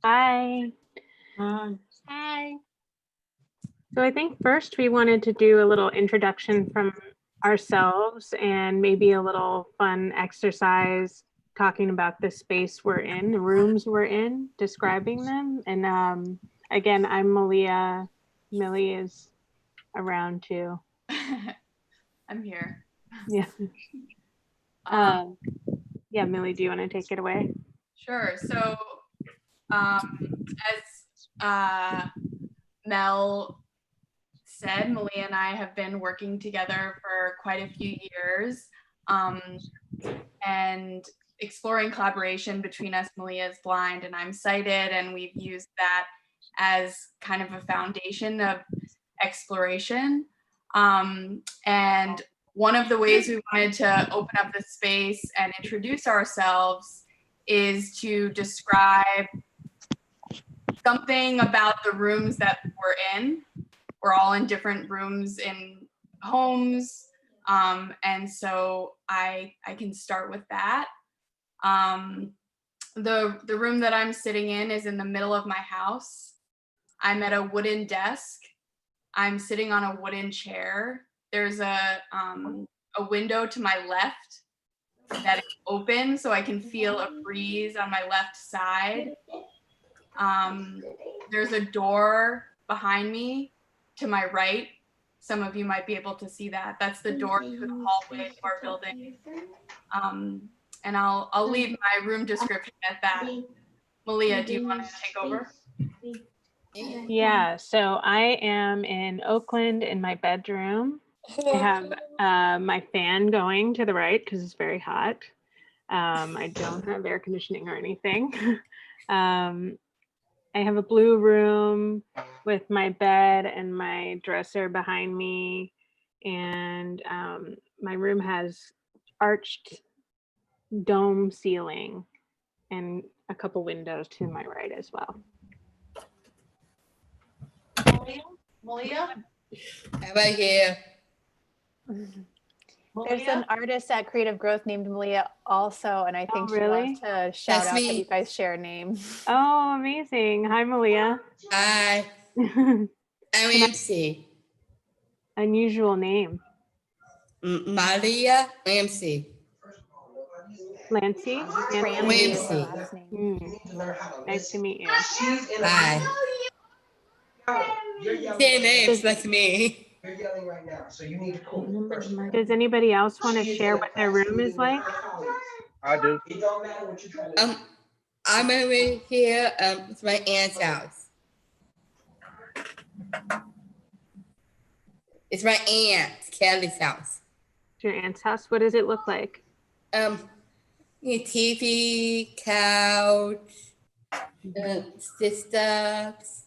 Hi. Hi. So I think first we wanted to do a little introduction from ourselves and maybe a little fun exercise talking about the space we're in, the rooms we're in, describing them. And again, I'm Maliea. Millie is around too. I'm here. Yeah. Yeah, Millie, do you want to take it away? Sure. So, as Mel said, Maliea and I have been working together for quite a few years, and exploring collaboration between us. Maliea is blind and I'm sighted, and we've used that as kind of a foundation of exploration. And one of the ways we wanted to open up the space and introduce ourselves is to describe something about the rooms that we're in. We're all in different rooms in homes. And so I can start with that. The room that I'm sitting in is in the middle of my house. I'm at a wooden desk. I'm sitting on a wooden chair. There's a window to my left that is open, so I can feel a breeze on my left side. There's a door behind me to my right. Some of you might be able to see that. That's the door to the hallway of our building. And I'll leave my room description at that. Maliea, do you want to take over? Yeah, so I am in Oakland in my bedroom. I have my fan going to the right because it's very hot. I don't have air conditioning or anything. I have a blue room with my bed and my dresser behind me. And my room has arched dome ceiling and a couple windows to my right as well. Maliea? How about you? There's an artist at Creative Growth named Maliea also, and I think she wants to shout out that you guys share a name. Oh, amazing. Hi, Maliea. Hi. I'm MC. Unusual name. Maliea MC. Lancy? Ramsey. Nice to meet you. Hi. Same names like me. You're yelling right now, so you need to cool it first. Does anybody else want to share what their room is like? I do. It don't matter what you do. I'm over here. It's my aunt's house. It's my aunt Kelly's house. Your aunt's house. What does it look like? TV, couch, stuffs,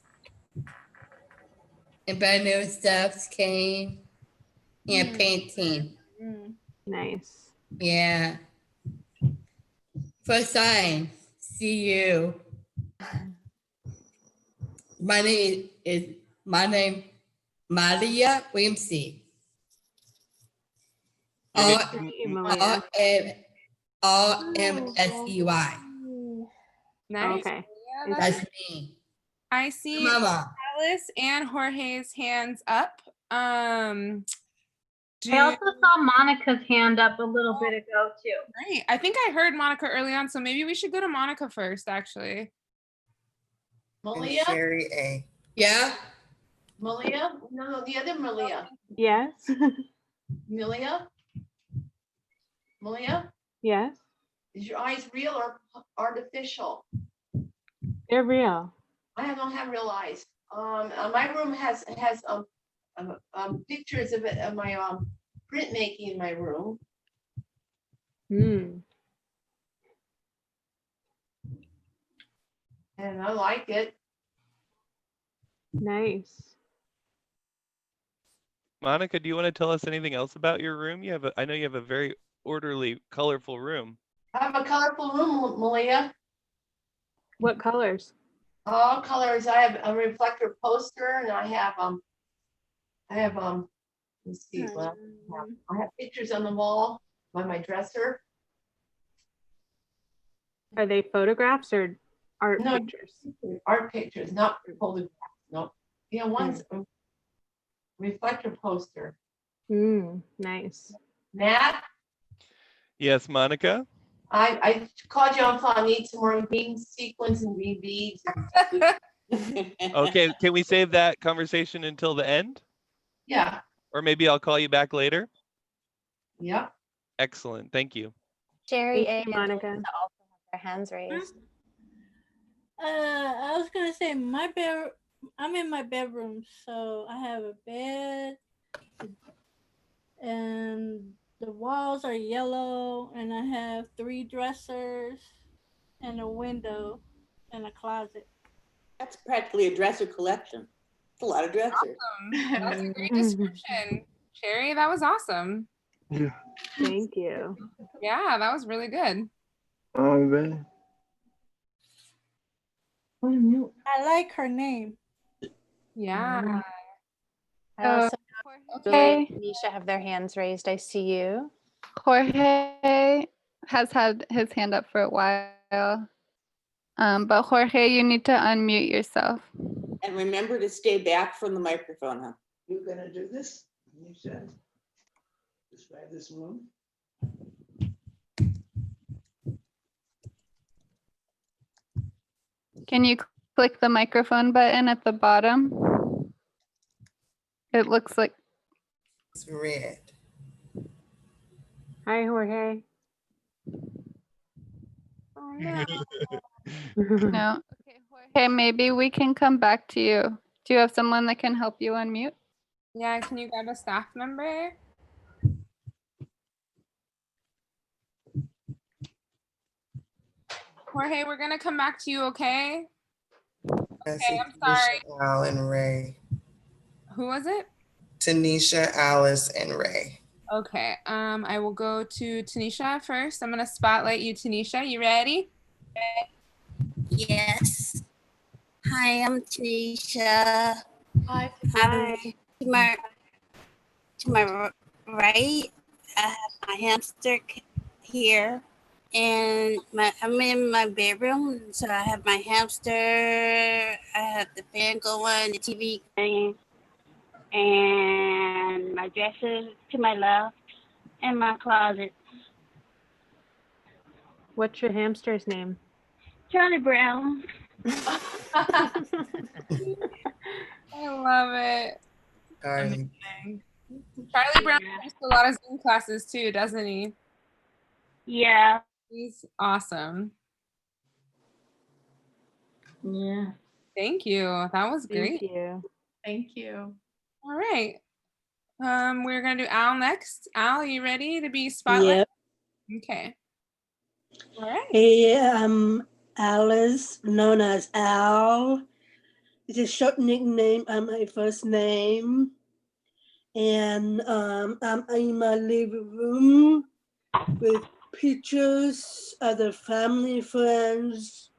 and brand new stuffs came. Yeah, painting. Nice. Yeah. First time. See you. My name Maliea Ramsey. RMSEY. Nice. Okay. That's me. I see Mama. Alice and Jorge's hands up. I also saw Monica's hand up a little bit ago too. Right. I think I heard Monica early on, so maybe we should go to Monica first, actually. Maliea? Sherry A. Yeah? Maliea? No, the other Maliea. Yes. Maliea? Maliea? Yes. Is your eyes real or artificial? They're real. I don't have real eyes. My room has pictures of my printmaking in my room. And I like it. Nice. Monica, do you want to tell us anything else about your room? I know you have a very orderly, colorful room. I have a colorful room, Maliea. What colors? All colors. I have a reflector poster, and I have let's see, I have pictures on the wall by my dresser. Are they photographs or art No. pictures. Art pictures, not photographs. No. Yeah, one's a reflector poster. Nice. Matt, Yes, Monica? I called you on phone. I need some more bean sequins and bean beads. Okay, can we save that conversation until the end? Yeah. Or maybe I'll call you back later? Yep. Excellent, thank you. Jerry Thank A. you, and Monica. Melissa also have their hands raised. I was gonna say my bed. I'm in my bedroom, so I have a bed, and the walls are yellow, and I have 3 dressers, and a window, and a closet. That's practically a dresser collection. It's a lot of dressers. Awesome. That's a great description. Sherry, that was awesome. Thank you. Yeah, that was really good. All right. I like her name. Yeah. I also Okay. Nisha have their hands raised. I see you. Jorge has had his hand up for a while. But Jorge, you need to unmute yourself. And remember to stay back from the microphone, huh? You're gonna do this? You said. Describe this room. Can you click the microphone button at the bottom? It looks like It's red. Hi, Jorge. Oh, no. no. Okay, Jorge, maybe we can come back to you. Do you have someone that can help you unmute? Yeah, can you grab a staff member? Jorge, we're gonna come back to you, okay? Okay, I'm sorry. Al and Ray. Who was it? Tanisha, Alice, and Ray. Okay, I will go to Tanisha first. I'm gonna spotlight you, Tanisha. You ready? Yes. Hi, I'm Tanisha. Hi. Hi. To my right, I have my hamster here, and I'm in my bedroom, so I have my hamster. I have the fan going, the TV going, and my dresser to my left, and my closet. What's your hamster's name? Charlie Brown. I love it. Amazing. Charlie Brown goes to a lot of Zoom classes too, doesn't he? Yeah. He's awesome. Yeah. Thank you. That was great. Thank you. Thank you. All right. We're gonna do Al next. Al, are you ready to be spotlighted? Yep. Okay. All right. Hey, I'm Alice, known as Al. It's a short nickname of my first name. And I'm in my living room with pictures of the family friends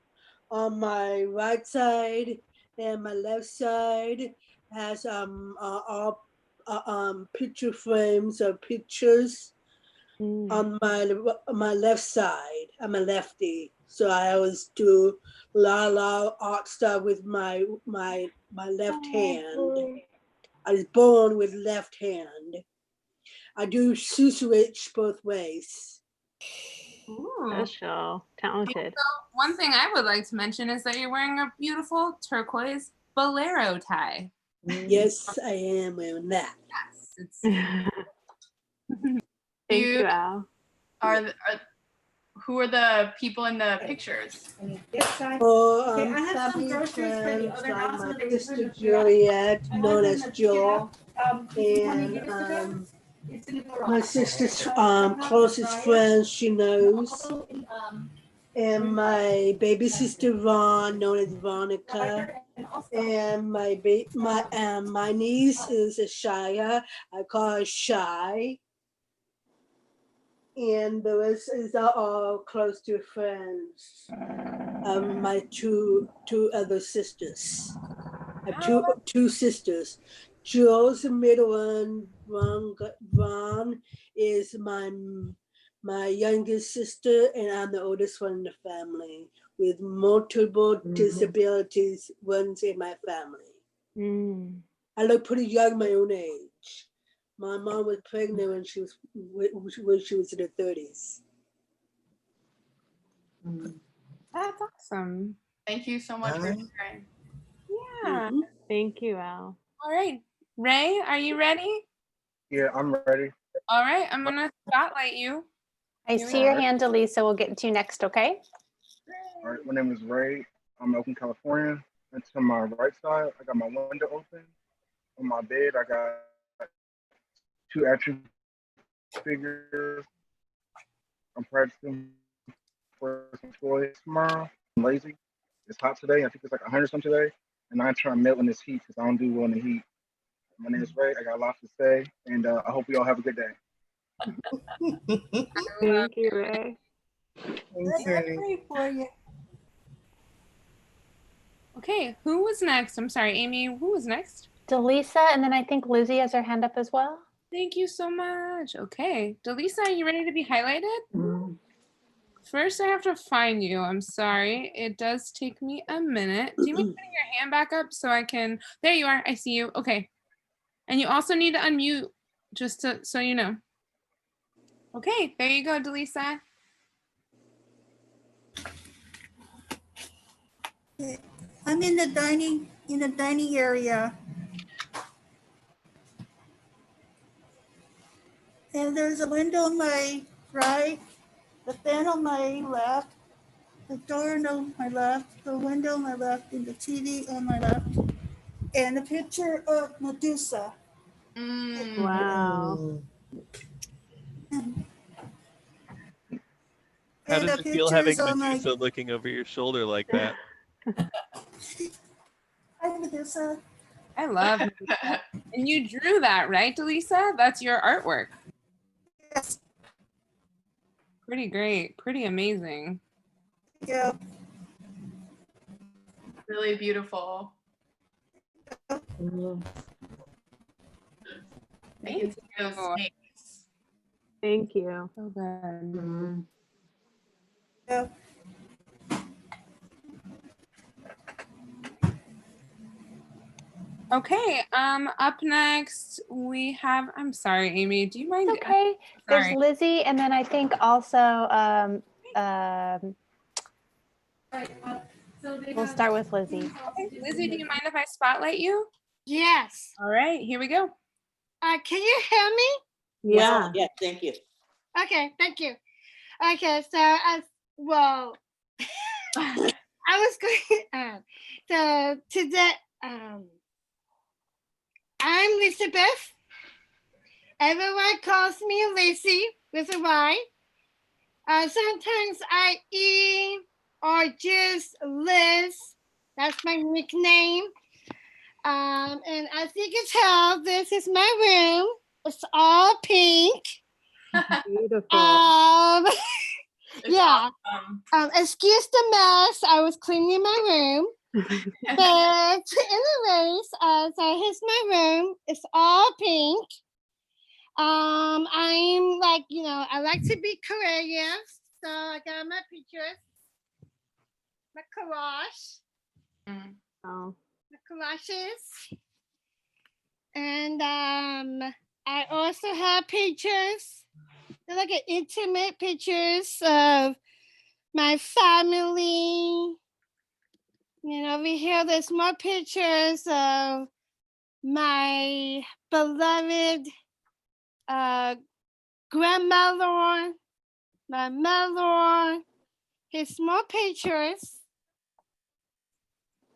on my right side, and my left side has all picture frames of pictures. On my left side. I'm a lefty, so I always do a lot of art stuff with my left hand. I was born with left hand. I do switch both ways. Special, talented. So one thing I would like to mention is that you're wearing a beautiful turquoise bolero tie. Yes, I am wearing that. Yes, Thank you, Al. Who are the people in the pictures? Oh, family friends like my sister Juliet, known as Jo, and my sister's closest friends she knows, and my baby sister Vaughn, known as Veronica, and my niece is Shia. I call her Shy. And the rest is all close to friends. My two other sisters. I have two sisters. Joe's the middle one. Vaughn is my youngest sister, and I'm the oldest one in the family. with multiple disabilities runs in my family. I look pretty young, my own age. My mom was pregnant when she was in her 30s. That's awesome. Thank you so much for sharing. Yeah. Thank you, Al. All right. Ray, are you ready? Yeah, I'm ready. All right. I'm going to spotlight you. I see your hand, Elisa. We'll get to you next, okay? All right, my name is Ray. I'm in Oakland, California. And to my right side, I got my window open. On my bed, I got 2 action figures. I'm practicing for some toys tomorrow. I'm lazy. It's hot today. I think it's like 100 something today. And I'm trying to melt in this heat because I don't do well in the heat. My name is Ray. I got a lot to say. And I hope we all have a good day. Thank you, Ray. Ready for you. Okay, who was next? I'm sorry, Amy, who was next? Delisa, and then I think Lizzie has her hand up as well. Thank you so much. Okay, Delisa, are you ready to be highlighted? First, I have to find you. I'm sorry. It does take me a minute. Do you mind putting your hand back up so I can? There you are. I see you. Okay. And you also need to unmute just so you know. Okay, there you go, Delisa. I'm in the dining area. And there's a window on my right, the fan on my left, the door on my left, the window on my left, and the TV on my left, and a picture of Medusa. Wow. How And does the it feel having pictures on my Medusa looking over your shoulder like that? Hi, Medusa. I love Medusa. And you drew that, right, Delisa? That's your artwork. Yes. Pretty great. Pretty amazing. Yeah. Really beautiful. Thank you. Thank you. So good. Yeah. Okay, up next we have, I'm sorry, Amy, do you mind? It's okay. There's Lizzie, and then I think also we'll start with Lizzie. Okay, Lizzie, do you mind if I spotlight you? Yes. All right, here we go. Can you hear me? Yeah. Yes, thank you. Okay, thank you. Okay, so I was going. So today, I'm Elizabeth. Everyone calls me Lizzie with a Y. Sometimes I E or just Liz. That's my nickname. And as you can tell, this is my room. It's all pink. Beautiful. Yeah. Excuse the mess. I was cleaning my room. But anyways, so here's my room. It's all pink. I'm like, I like to be creative. So I got my pictures, my collage. Oh. The collages. And I also have pictures. They're like intimate pictures of my family. Over here, there's more pictures of my beloved grandmother, my mother. Here's more pictures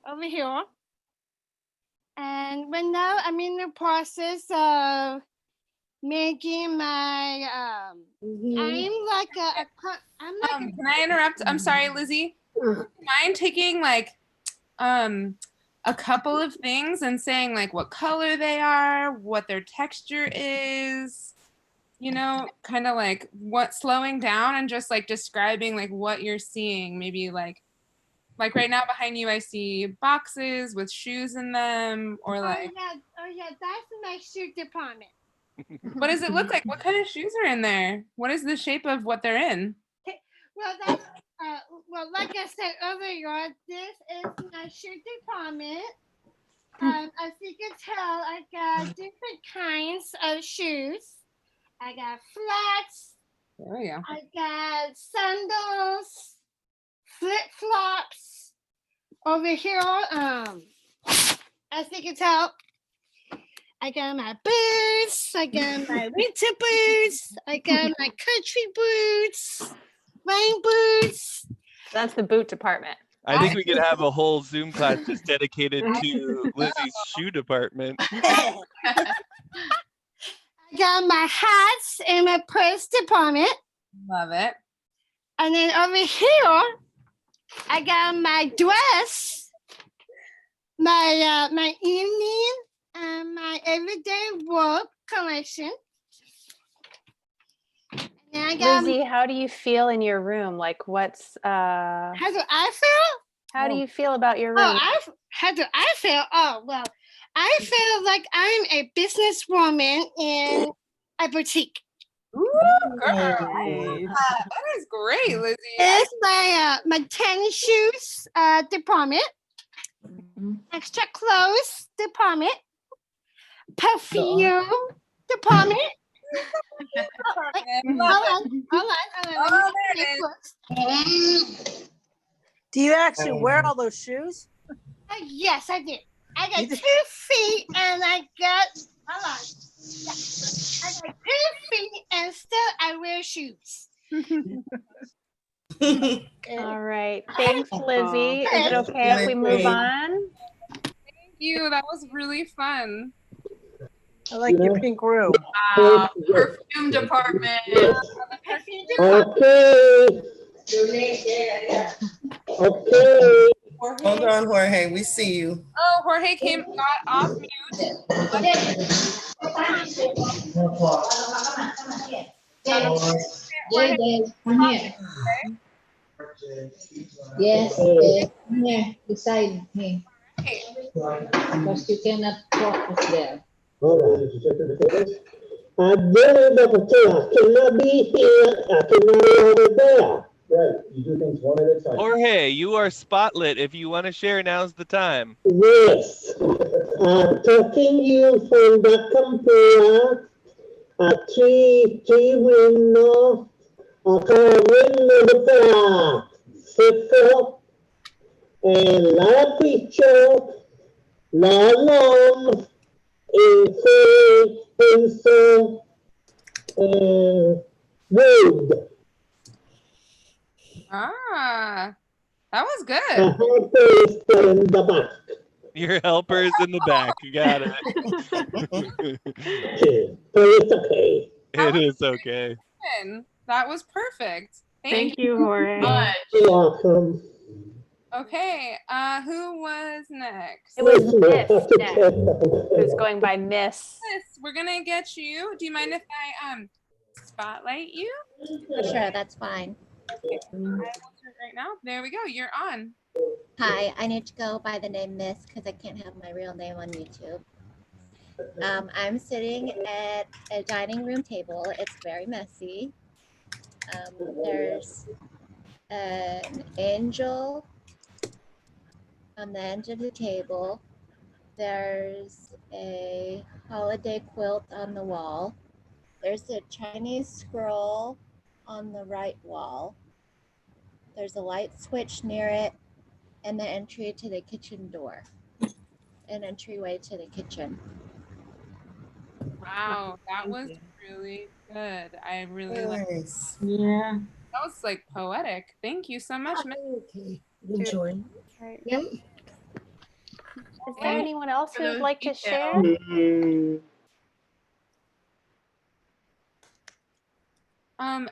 over here. And right now, I'm in the process of making my I'm like can I interrupt? I'm sorry, Lizzie. Mind taking like a couple of things and saying like what color they are, what their texture is, kind of like what, slowing down and just like describing like what you're seeing. Maybe like right now behind you I see boxes with shoes in them, or like oh yeah, that's my shoe department. what does it look like? What kind of shoes are in there? What is the shape of what they're in? Well, that's Well, like I said earlier, this is my shoe department. As you can tell, I got different kinds of shoes. I got flats. There we go. I got sandals, flip flops. Over here, as you can tell, I got my boots. I got my winter boots. I got my country boots, rain boots. That's the boot department. I think we could have a whole Zoom class just dedicated to Lizzie's shoe department. I got my hats in my purse department. Love it. And then over here, I got my dress, my evening, and my everyday work collection. And I got Lizzie, how do you feel in your room? Like, what's how do I feel? How do you feel about your room? How do I feel? Oh, well, I feel like I'm a businesswoman in a boutique. Ooh, girl. That is great, Lizzie. It's my tennis shoes department, extra clothes department, perfume department. Hold on. Do you actually wear all those shoes? Yes, I did. I got 2 feet and I got, hold on. Yeah. I got 2 feet and still I wear shoes. All right. Thanks, Lizzie. Is it okay if we move on? Thank you. That was really fun. I like your pink room. Perfume department. Okay. Okay. Hold on, Jorge. We see you. Oh, Jorge got off mute. Jorge, come here. Yes, come here, beside me. Because you cannot focus there. I cannot be here. I cannot be over there. Right, you do things one at a time. Jorge, you are spotlit. If you want to share, now's the time. Yes. Talking you from the computer. Three window. Window the circle. And la picture. La long. Pencil. Wood. Ah, that was good. In the back. Your helper's in the back. You got it. It's okay. It is okay. That was perfect. Thank you, Jorge. You're welcome. Okay, who was next? It was Miss next, who's going by Miss. Miss, we're gonna get you. Do you mind if I spotlight you? Sure, that's fine. Okay. I will do it right now. There we go. You're on. Hi, I need to go by the name Miss because I can't have my real name on YouTube. I'm sitting at a dining room table. It's very messy. There's an angel on the edge of the table. There's a holiday quilt on the wall. There's a Chinese scroll on the right wall. There's a light switch near it and the entry to the kitchen door. An entryway to the kitchen. Wow, that was really good. I really like it. Yeah. That was like poetic. Thank you so much. Okay. Enjoy. Right. Yep. Is there anyone else who would like to share?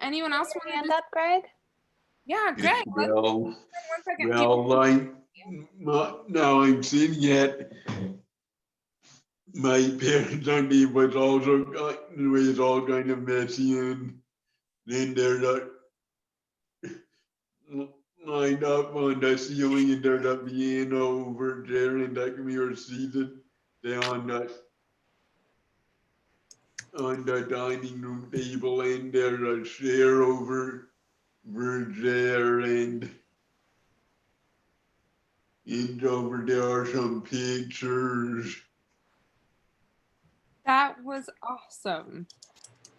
Anyone else want to hand up, Greg? Yeah, Greg. Well, one second. now I'm seeing it. My parents' Sunday was all kind of messy, and then there's lined up on the ceiling, and there's a piano over there, and that we were seated there on the dining room table, and there's a chair over over there, and over there are some pictures. That was awesome.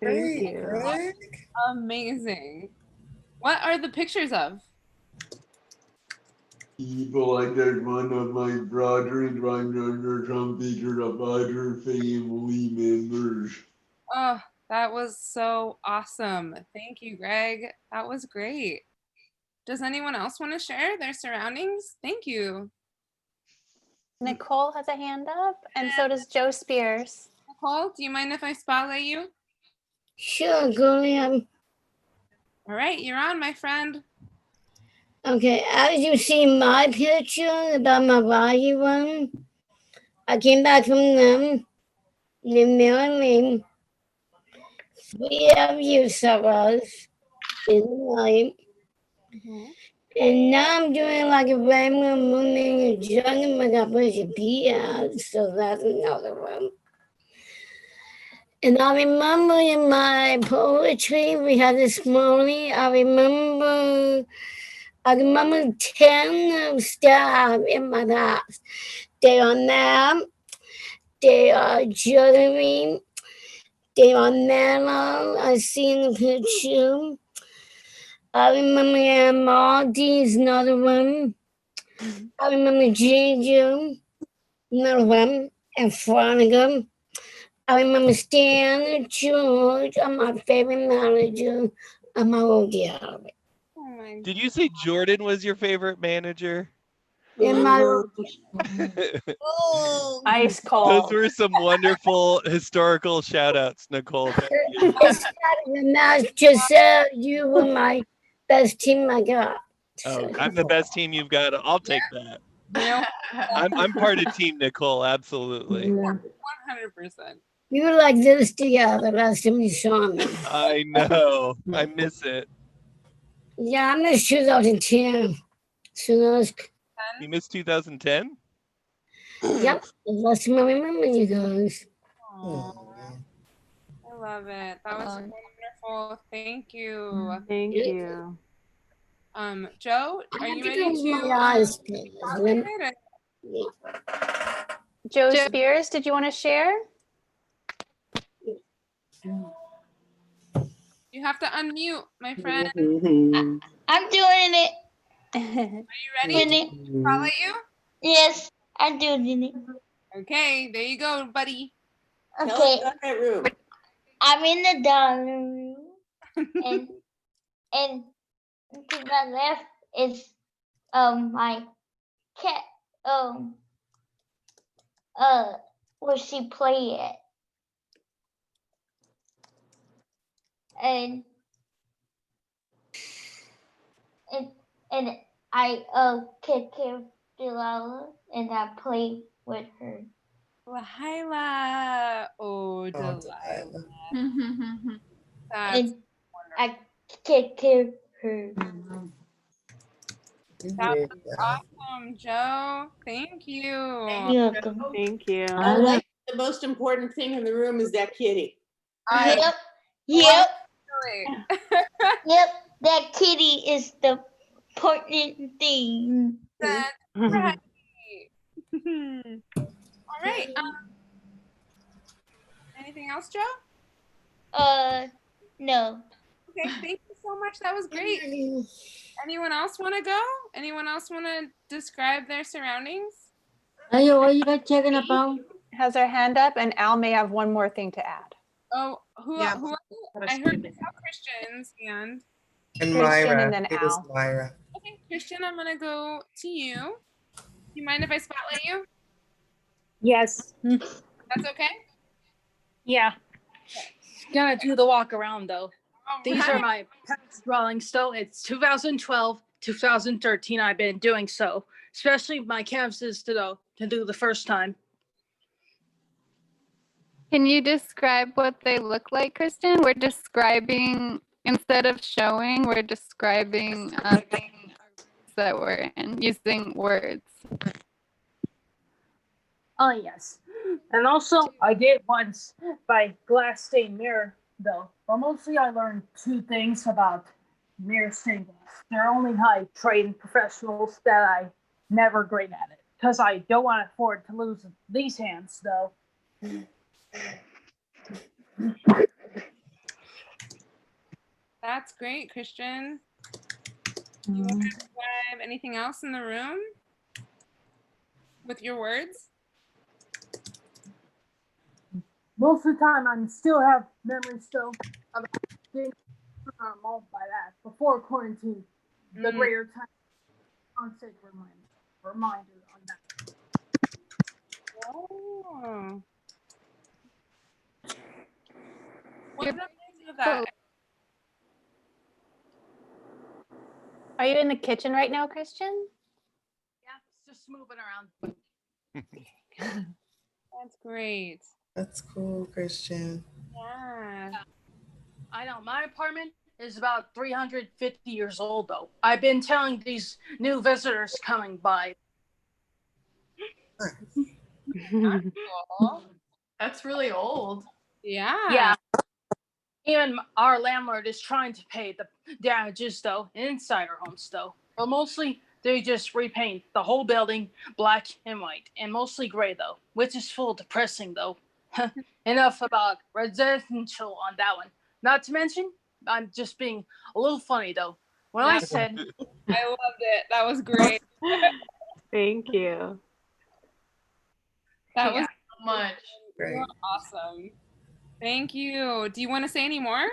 Thank you. Greg. Amazing. What are the pictures of? People, like there's one of my brother and there's some pictures of other family members. Oh, that was so awesome. Thank you, Greg. That was great. Does anyone else want to share their surroundings? Thank you. Nicole has a hand up, and so does Joe Spears. Nicole, do you mind if I spotlight you? Sure, go ahead. All right, you're on, my friend. Okay, as you see my picture about my body one, I came back from them. The Millie, 3 of you saw us in the night. And now I'm doing like a regular moving and juggling like a bunch of BS, so that's another one. And I remember in my poetry we had this morning, I remember 10 stars in my house. They are now, they are juggling, they are mellow. I see in the picture. I remember Marty's another one. I remember Ginger, another one, and Flanagan. I remember Stan, George, and my favorite manager, and my old job. Did you say Jordan was your favorite manager? In my Ice cold. Those were some wonderful historical shout outs, Nicole. Thank you. and that's just you were my best team I got. Oh, I'm the best team you've got. I'll take that. I'm part of Team Nicole, absolutely. 100%. You were like this together last time you saw me. I know. I miss it. Yeah, I miss 2010. You missed 2010? Yep, last time I remember you guys. I love it. That was wonderful. Thank you. Thank you. Joe, are you ready to? Joe Spears, did you want to share? You have to unmute, my friend. I'm doing it. Are you ready? Spotlight you? Yes, I'm doing it. Okay, there you go, buddy. Okay. I'm in the dining room, and to my left is my cat where she play at, and I take care of Delilah and I play with her. Laila. Oh, Delilah. That's And I take care of her. That was awesome, Joe. Thank you. You're welcome. Thank you. I like the most important thing in the room is that kitty. Yep. Yep. That kitty is the important thing. That's right. All right. Anything else, Joe? No. Okay, thank you so much. That was great. Anyone else want to go? Anyone else want to describe their surroundings? Ayo, what are you guys checking about? Has her hand up, and Al may have one more thing to add. Oh, who I heard Christian's hand. And Christian Myra. and then It was Al. Myra. Okay, Christian, I'm gonna go to you. Do you mind if I spotlight you? Yes. That's okay? Yeah. Gonna do the walk around though. These are right. my past drawings. So it's 2012, 2013. I've been doing so, especially my canvases to do the first time. Can you describe what they look like, Kristen? We're describing, instead of showing, we're describing things that we're in, using words. Oh, yes. And also, I did once by glass stained mirror, though. But mostly I learned 2 things about mere singles. They're only high trained professionals that I never great at it. Because I don't want to afford to lose these hands, though. That's great, Christian. You want to describe anything else in the room with your words? Most of the time, I still have memories still of being mauled by that before quarantine. The greater time constant reminder on that. Oh. What reminds you of that? Are you in the kitchen right now, Christian? Yeah, it's just moving around. That's great. That's cool, Christian. Yeah. I know my apartment is about 350 years old, though. I've been telling these new visitors coming by. Cool. That's really old. Yeah. Yeah. Even our landlord is trying to pay the damages, though, inside our homes, though. But mostly, they just repaint the whole building black and white, and mostly gray, though, which is full depressing, though. Enough about residential on that one. Not to mention, I'm just being a little funny, though. When I said... I loved it. That was great. Thank you. That was so much. You're awesome. Thank you. Do you want to say any more?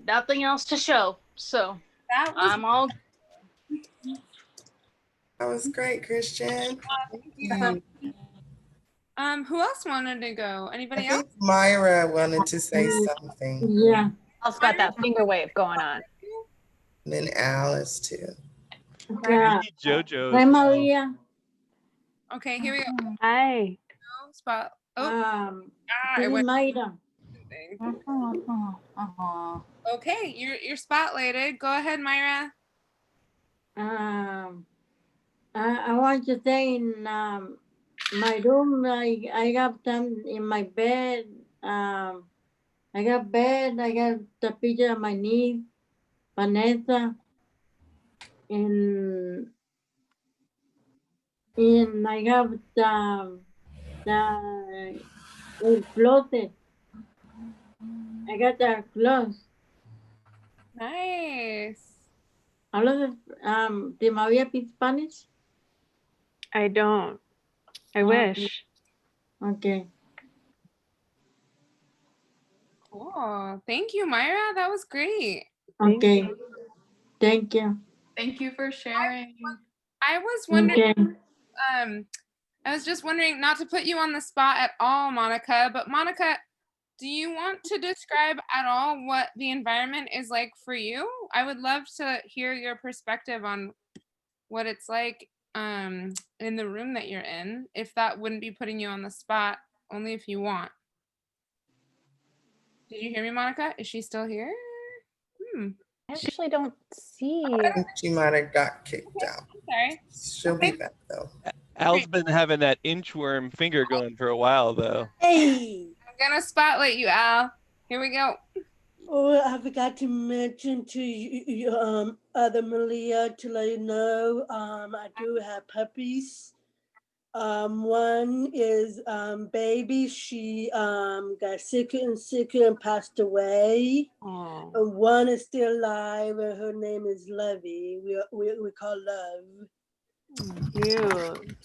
Nothing else to show, so I'm all... That was great, Christian. Thank you. Who else wanted to go? Anybody I else? think Myra wanted to say something. Yeah. Also got that finger wave going on. And then Alice too. Yeah. JoJo. Hi, Maliea. Okay, here we go. Hi. Spot. Oh. This is Myra. Okay, you're spotlighted. Go ahead, Myra. I want to say in my room, I got them in my bed. I got bed. I got the picture of my niece, Vanessa, and I have the closet. I got the clothes. Nice. Hablo de Maria speak Spanish? I don't. I wish. Okay. Cool. Thank you, Myra. That was great. Okay. Thank you. Thank you for sharing. I was wondering, Okay. I was just wondering, not to put you on the spot at all, Monica, but Monica, do you want to describe at all what the environment is like for you? I would love to hear your perspective on what it's like in the room that you're in, if that wouldn't be putting you on the spot, only if you want. Did you hear me, Monica? Is she still here? I actually don't see. I think she might have got kicked out. Sorry. She'll be back though. Al's been having that inchworm finger going for a while, though. Hey. I'm gonna spotlight you, Al. Here we go. Oh, I forgot to mention to you, other Maliea, to let you know, I do have puppies. One is baby. She got sicker and sicker and passed away. Oh. And one is still alive, and her name is Lovey. We call Love. Cute.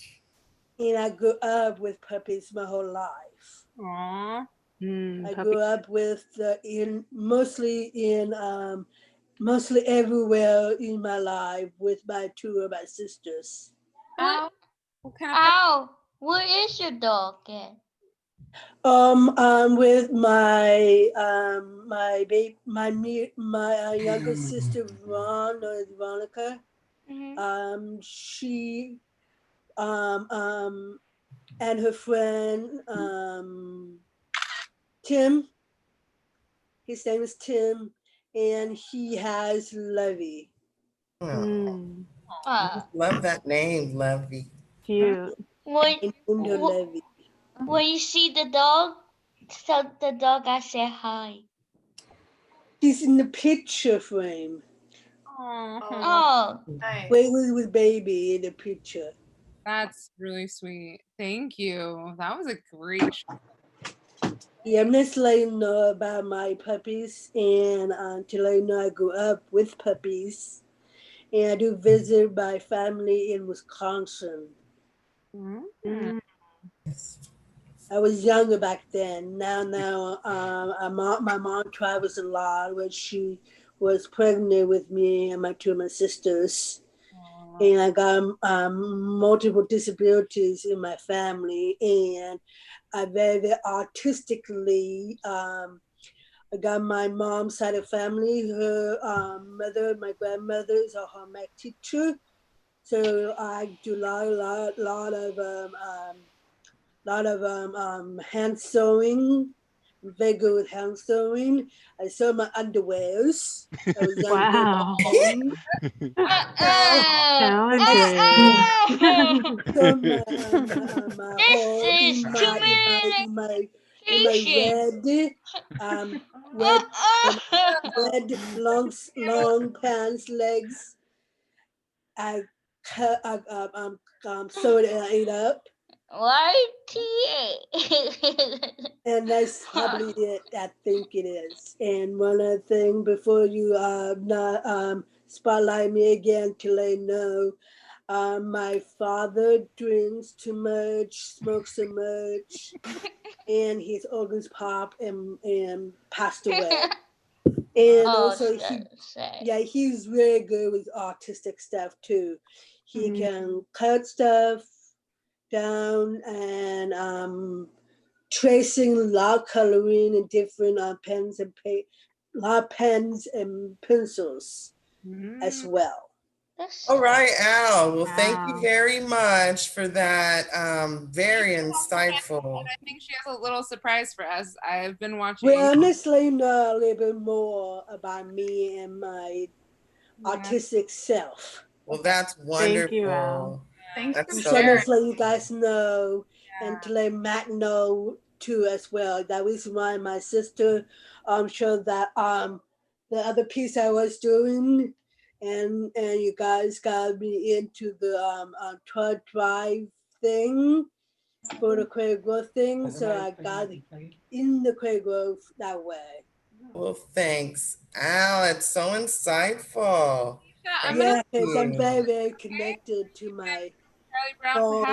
And I grew up with puppies my whole life. Aww. I grew up with mostly everywhere in my life with my two of my sisters. Al, Ow, where is your dog at? With my younger sister Veronica. She and her friend Tim. His name is Tim, and he has Lovey. Oh, love that name, Lovey. Cute. When you see the dog, tell the dog I say hi. She's in the picture frame. Oh, nice. With baby in the picture. That's really sweet. Thank you. That was a great show. Yeah, I'm just letting you know about my puppies and to let you know I grew up with puppies. And I do visit my family in Wisconsin. Mm. I was younger back then. Now, my mom travels a lot when she was pregnant with me and my two of my sisters. And I got multiple disabilities in my family, and I very artistically. I got my mom's side of family. Her mother, my grandmother, is a home ec teacher, so I do a lot of hand sewing. I'm very good with hand sewing. I sew my underwears. I was younger Wow. So my whole in my red long pants legs. I sewed it up. Why TA? And that's probably it. I think it is. And one other thing before you not spotlight me again to let you know, my father drinks too much, smokes too much, and his organs pop and passed away. And also he's very good with artistic stuff too. He can cut stuff down and tracing, log coloring, and different pens and pencils as well. All right, Al. Well, thank you very much for that. Very insightful. I think she has a little surprise for us. I've been watching. Well, I'm just letting you know a little bit more about me and my artistic self. Well, that's wonderful. Thank you, Al. Thanks that's for So sharing. just let you guys know and to let Matt know too as well. That was why my sister showed that the other piece I was doing and you guys got me into the 12 drive thing for the creative growth thing. So I got in the creative growth that way. Well, thanks, Al. It's so insightful. Yeah, because I'm very, very connected to my whole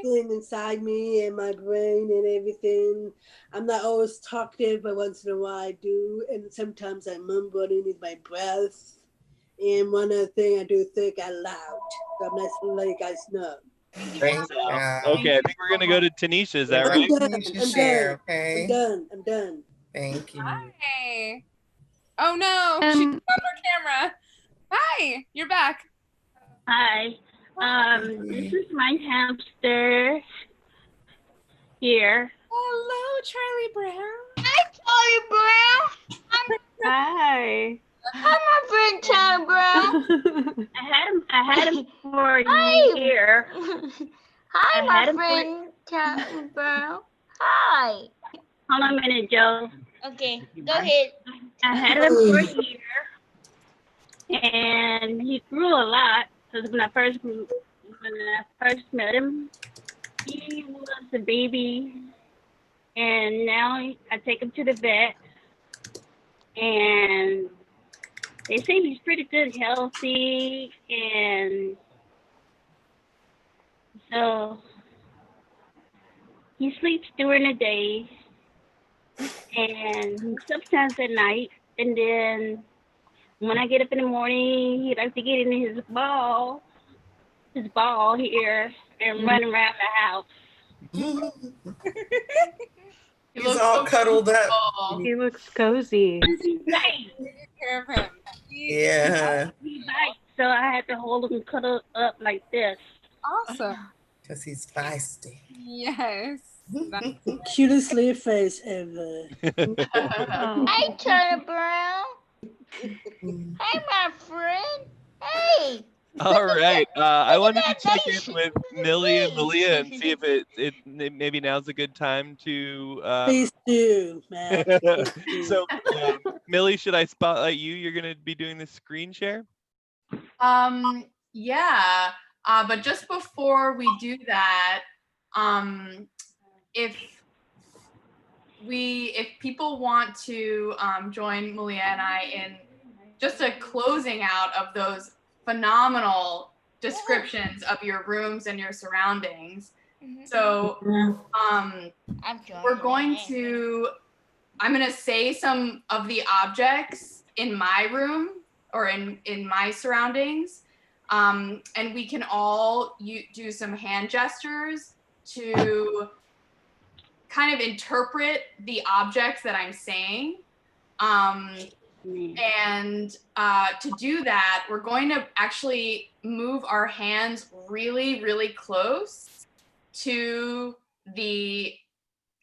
thing inside me and my brain and everything. I'm not always talkative, but once in a while I do. And sometimes I mumble underneath my breath. And one other thing I do think out loud. So I'm not going to let you guys know. Thanks, Al. Okay, I think we're going to go to Tanisha. Is that right? I'm done. Thank you. Hi. Oh no, she's on her camera. Hi, you're back. Hi. This is my hamster here. Hello, Charlie Brown. Hi, Charlie Brown. Hi. Hi, my friend Charlie Brown. I had him for a year. Hi, my friend Charlie Brown. Hi. Hold on a minute, Joe. Okay, go ahead. I had him for a year, and he grew a lot. Because when I first met him, he was a baby, and now I take him to the vet, and they say he's pretty good, healthy, and so he sleeps during the day and sometimes at night. And then when I get up in the morning, he likes to get in his ball here and run around the house. He's all cuddled up. He looks cozy. He's nice. Take care of him. Yeah. He bites, so I had to hold him and cuddle up like this. Awesome. Because he's feisty. Yes. Cutest little face ever. Hey, Charlie Brown. Hey, my friend. Hey. All right. I wanted to check in with Millie and Maliea and see if maybe now's a good time to. Please do, Matt. So, Millie, should I spotlight you? You're going to be doing the screen share? Yeah. But just before we do that, if people want to join Maliea and I in just a closing out of those phenomenal descriptions of your rooms and your surroundings. So I'm going to say some of the objects in my room or in my surroundings. And we can all do some hand gestures to kind of interpret the objects that I'm saying. And to do that, we're going to actually move our hands really, really close to the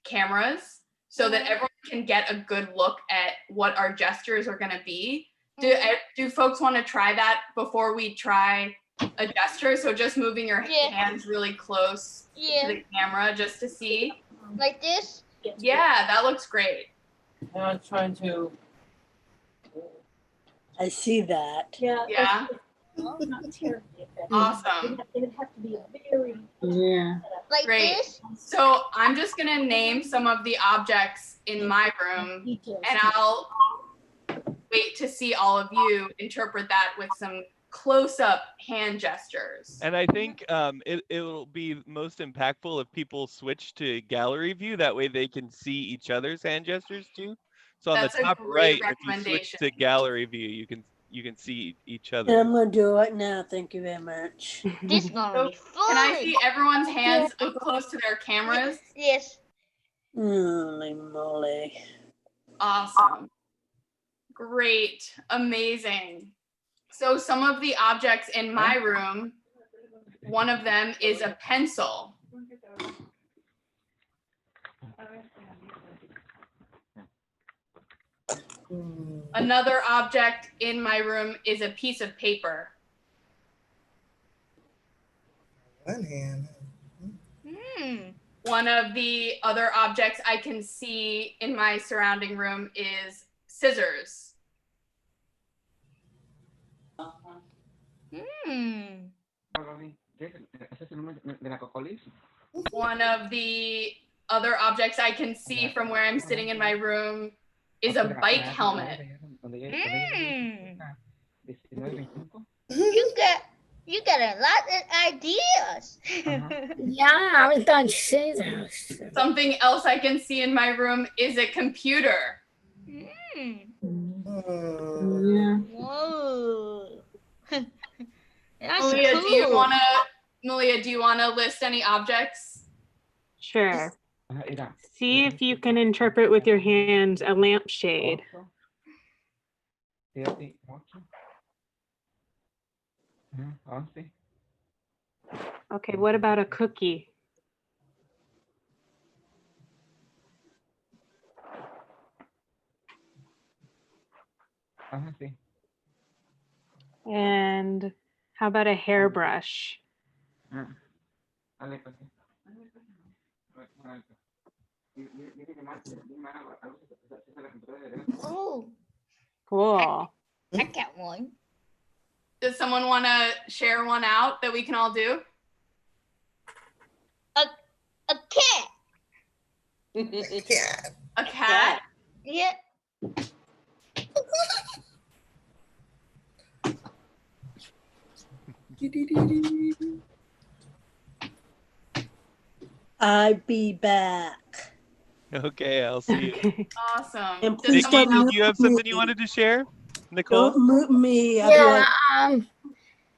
cameras so that everyone can get a good look at what our gestures are going to be. Do folks want to try that before we try a gesture? So just moving your hands really close to the camera just to see. Like this? Yeah, that looks great. I'm trying to. I see that. Yeah. Awesome. It would have to be very. Yeah. Like Great. this? So I'm just gonna name some of the objects in my room, and I'll wait to see all of you interpret that with some close-up hand gestures. And I think it'll be most impactful if people switch to gallery view. That way they can see each other's hand gestures too. So on That's the a top great right, if you switch recommendation. to gallery view, you can see each And other. I'm going to do it now. Thank you very much. This gonna be fun. Can I see everyone's hands up close to their cameras? Yes. Holy moly. Awesome. Great. Amazing. So some of the objects in my room, one of them is a pencil. Another object in my room is a piece of paper. One hand. One of the other objects I can see in my surrounding room is scissors. One of the other objects I can see from where I'm sitting in my room is a bike helmet. You got a lot of ideas. Yeah, I was going to say that. Something else I can see in my room is a computer. Whoa. That's Maliea, cool. Maliea, do you wanna list any objects? Sure. See if you can interpret with your hands a lampshade. Okay, what about a cookie? And how about a hairbrush? Oh, Cool. I got one. Does someone want to share one out that we can all do? A cat. Cat. A cat? Yeah. I'll be back. Okay, I'll see you. Awesome. And please Nikki, don't did you have something you wanted to share? Nicole? Don't mute me. I'll Yeah,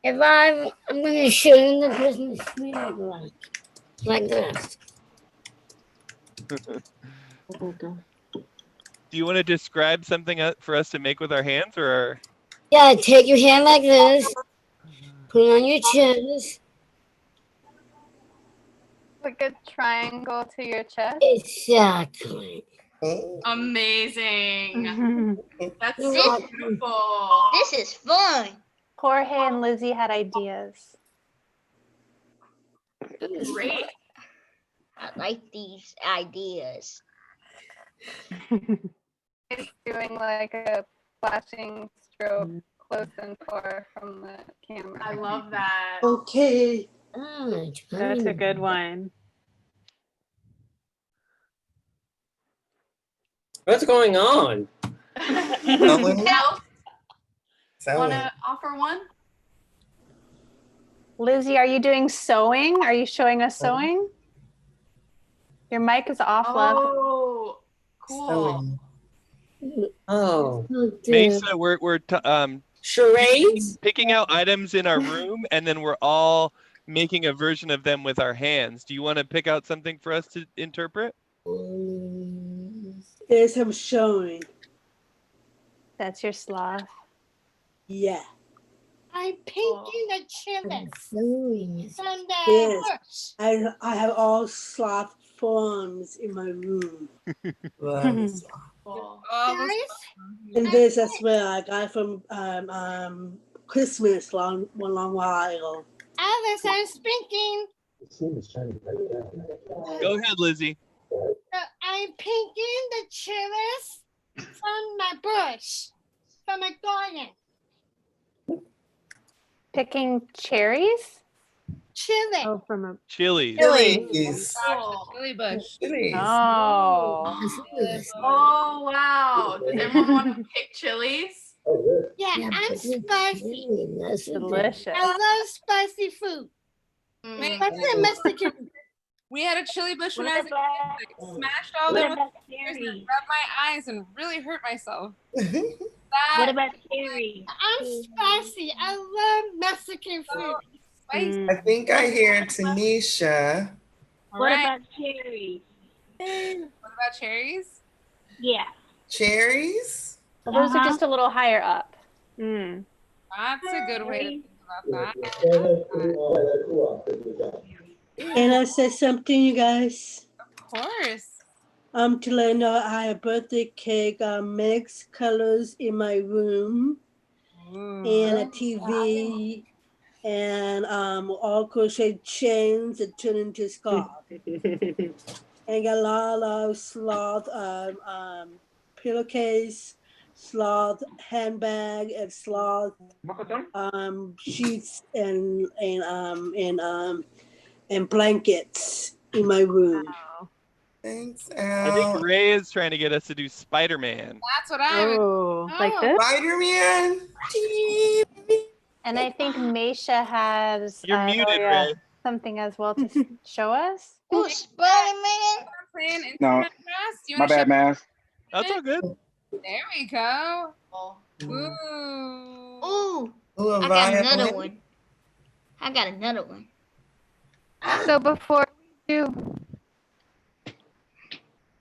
be like, if I'm going to show you the Christmas tree like this. Do you want to describe something for us to make with our hands, or? Yeah, take your hand like this, put it on your chest. Like a triangle to your chest. Exactly. Amazing. That's so This- beautiful. This is fun. Jorge and Lizzie had ideas. Great. I like these ideas. It's doing like a flashing strobe close and far from the camera. I love that. Okay. That's a good one. What's going on? Anyone else want Selling. to offer one? Lizzie, are you doing sewing? Are you showing us sewing? Your mic is off, love. Oh, cool. Oh. Mesa, we're Charades? picking out items in our room, and then we're all making a version of them with our hands. Do you want to pick out something for us to interpret? There's some showing. That's your sloth. Yeah. I'm painting the chilies from the Yes. I have all sloth forms in my room. And this as well I got from Christmas one long while ago. Alice, I'm speaking. Go ahead, Lizzie. I'm painting the chilies from my bush, from my garden. Picking cherries? Chili. Oh, from a Chilies. Chilies. Chili bush. Chilies. Oh. Oh, wow. Does everyone want to pick chilies? Yeah, I'm spicy. Delicious. I love spicy food. Especially Mexican. We had a chili bush when I was a kid. Like, smashed all What them about fingers and cherries? rubbed my eyes and really hurt myself. What about cherries? I'm spicy. I love Mexican food. Spicy. I think I hear Tanisha. All What right. about cherries? What about cherries? Yeah. Cherries? Those are just a little higher up. That's a good way to think about that. Can I say something, you guys? Of course. To let you know I have birthday cake, mixed colors in my room, and a TV, and all crochet chains that turn into scarf. And got a lot of sloth pillowcase, sloth handbag, and sloth sheets and blankets in my room. Thanks, I think Al. Ray is trying to get us to do Spider-Man. That's what I was. like this? Spider-Man. And I think Meisha has You're muted, Ray. something as well to show us. Oh, Spider-Man. Playing No, instrument class? You my wanna bad, show- Math. That's all good. There we go. Ooh. Ooh, Ooh, a I got another violin. one. I got another one. So before we do,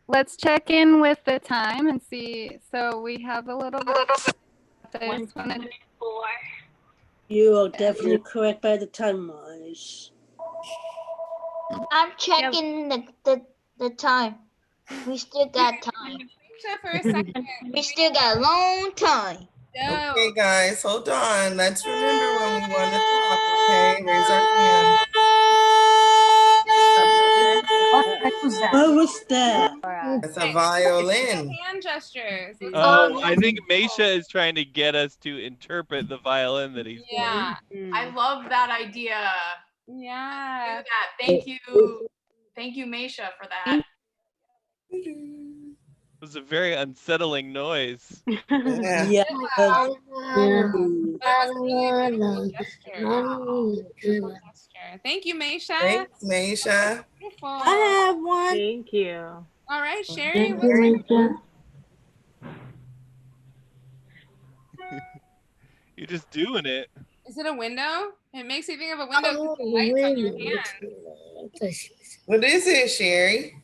let's check in with the time and see. So we have a little bit. I just wanna- You are definitely correct by the time, Maj. I'm checking the time. We still got time. For a second. We still got a long time. No. Okay, guys, hold on. Let's remember when we want to talk, okay? Raise our hand. What was that? That's a violin. Hand gestures. Oh, I think Meisha is trying to get us to interpret the violin that he's Yeah. playing. I love that idea. Yeah. Do that. Thank you. Thank you, Meisha, for that. It was a very unsettling noise. Yeah. Thank you, Meisha. Thanks, Meisha. Beautiful. I have one. Thank you. All right, Sherry. Thank you, Meisha. You're just doing it. Is it a window? It makes me think of a window with the lights on your hand. What is it, Sherry?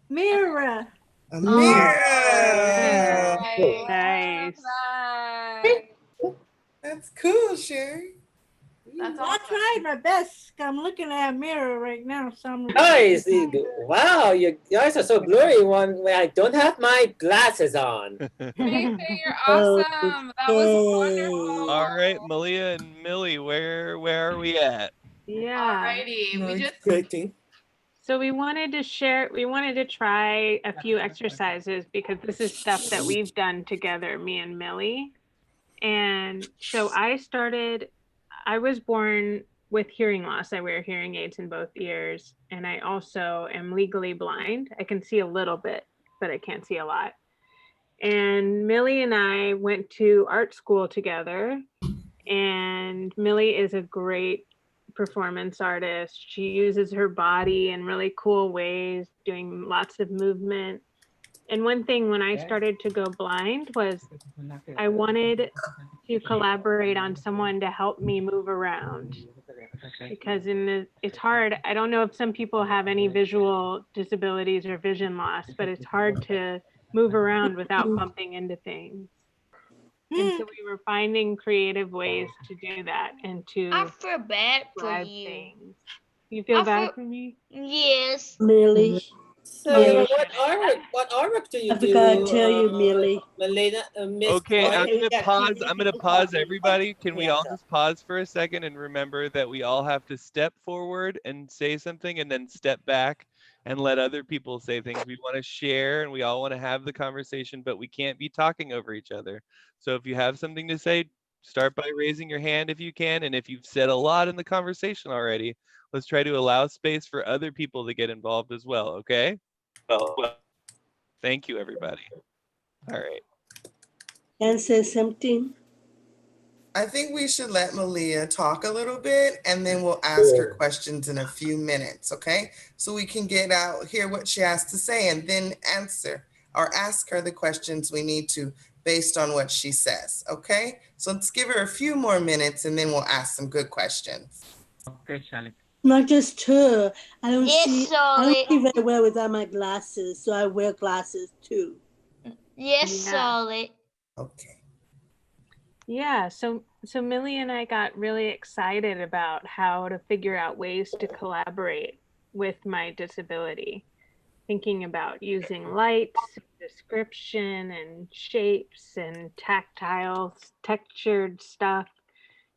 Mirror. A mirror. Nice. That's cool, Sherry. That's I awesome. tried my best. I'm looking at a mirror right now, so I'm Nice. Wow, you guys are so blurry when I don't have my glasses on. You're awesome. That was wonderful. All right, Maliea and Millie, where are we at? Yeah. Alrighty, we just So we wanted to try a few exercises because this is stuff that we've done together, me and Millie. And so I was born with hearing loss. I wear hearing aids in both ears, and I also am legally blind. I can see a little bit, but I can't see a lot. And Millie and I went to art school together, and Millie is a great performance artist. She uses her body in really cool ways, doing lots of movement. And one thing when I started to go blind was I wanted to collaborate on someone to help me move around, because it's hard. I don't know if some people have any visual disabilities or vision loss, but it's hard to move around without bumping into things. And so we were finding creative ways to do that and to I feel bad for drive you. things. You feel bad for me? Yes. Millie. So, what artwork do you I do? forgot to tell you, Millie. Miss Okay, I'm Joy? gonna pause everybody. Can we all just pause for a second and remember that we all have to step forward and say something and then step back and let other people say things. We want to share and we all want to have the conversation, but we can't be talking over each other. So if you have something to say, start by raising your hand if you can. And if you've said a lot in the conversation already, let's try to allow space for other people to get involved as well, okay? Well, thank you, everybody. All right. And say something. I think we should let Maliea talk a little bit and then we'll ask her questions in a few minutes, okay? So we can get out, hear what she has to say and then answer or ask her the questions we need to based on what she says, okay? So let's give her a few more minutes and then we'll ask some good questions. Okay, Charlie. Not just her. I don't Yes, see very well without my glasses, so I wear glasses too. Yes, Solid. Okay. Yeah, so Millie and I got really excited about how to figure out ways to collaborate with my disability, thinking about using lights, description, and shapes and tactile, textured stuff,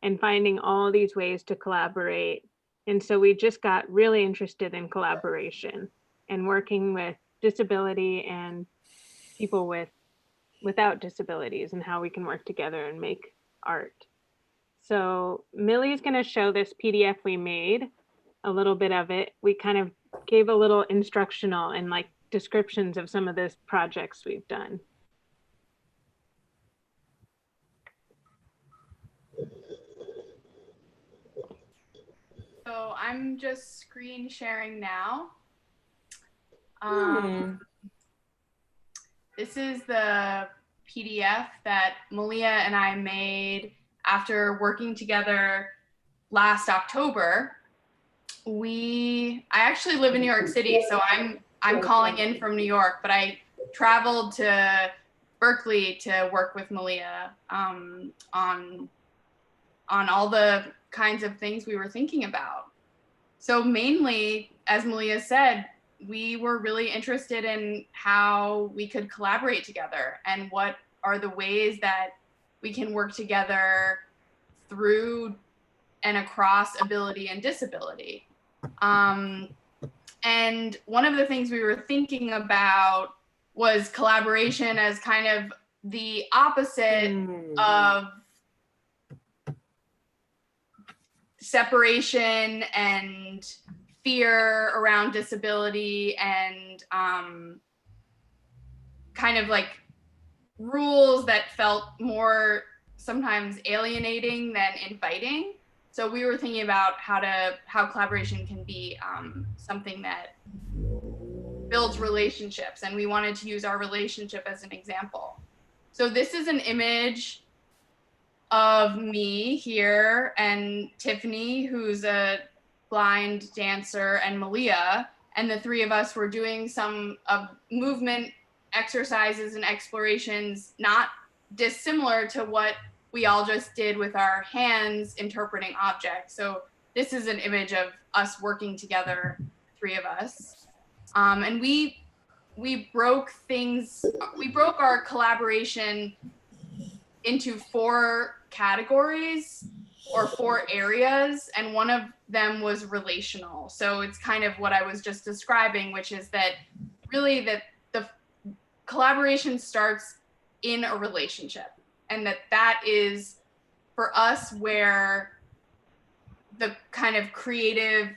and finding all these ways to collaborate. And so we just got really interested in collaboration and working with disability and people without disabilities and how we can work together and make art. So Millie's going to show this PDF we made, a little bit of it. We kind of gave a little instructional and like descriptions of some of the projects we've done. So I'm just screen sharing now. This is the PDF that Maliea and I made after working together last October. I actually live in New York City, so I'm calling in from New York, but I traveled to Berkeley to work with Maliea on all the kinds of things we were thinking about. So mainly, as Maliea said, we were really interested in how we could collaborate together and what are the ways that we can work together through and across ability and disability. And one of the things we were thinking about was collaboration as kind of the opposite of separation and fear around disability and kind of like rules that felt more sometimes alienating than inviting. So we were thinking about how collaboration can be something that builds relationships, and we wanted to use our relationship as an example. So this is an image of me here and Tiffany, who's a blind dancer, and Maliea, and the three of us were doing some movement exercises and explorations not dissimilar to what we all just did with our hands interpreting objects. So this is an image of us working together, three of us. And we broke our collaboration into 4 categories or 4 areas, and one of them was relational. So it's kind of what I was just describing, which is that really that the collaboration starts in a relationship, and that is for us where the kind of creative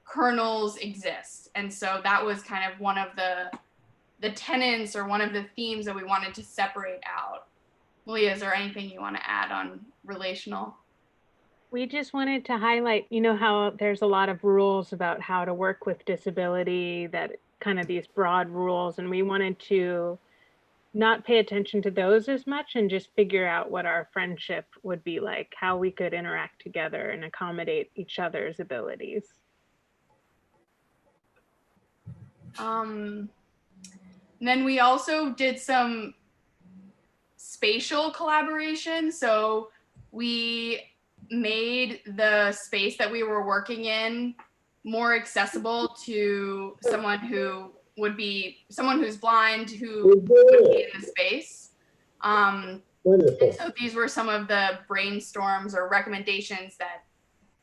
kernels exist. And so that was kind of one of the tenets or one of the themes that we wanted to separate out. Maliea, is there anything you want to add on relational? We just wanted to highlight, you know, how there's a lot of rules about how to work with disability, that kind of these broad rules, and we wanted to not pay attention to those as much and just figure out what our friendship would be like, how we could interact together and accommodate each other's abilities. Then we also did some spatial collaboration. So we made the space that we were working in more accessible to someone who's blind, who would be in the space. And so these were some of the brainstorms or recommendations that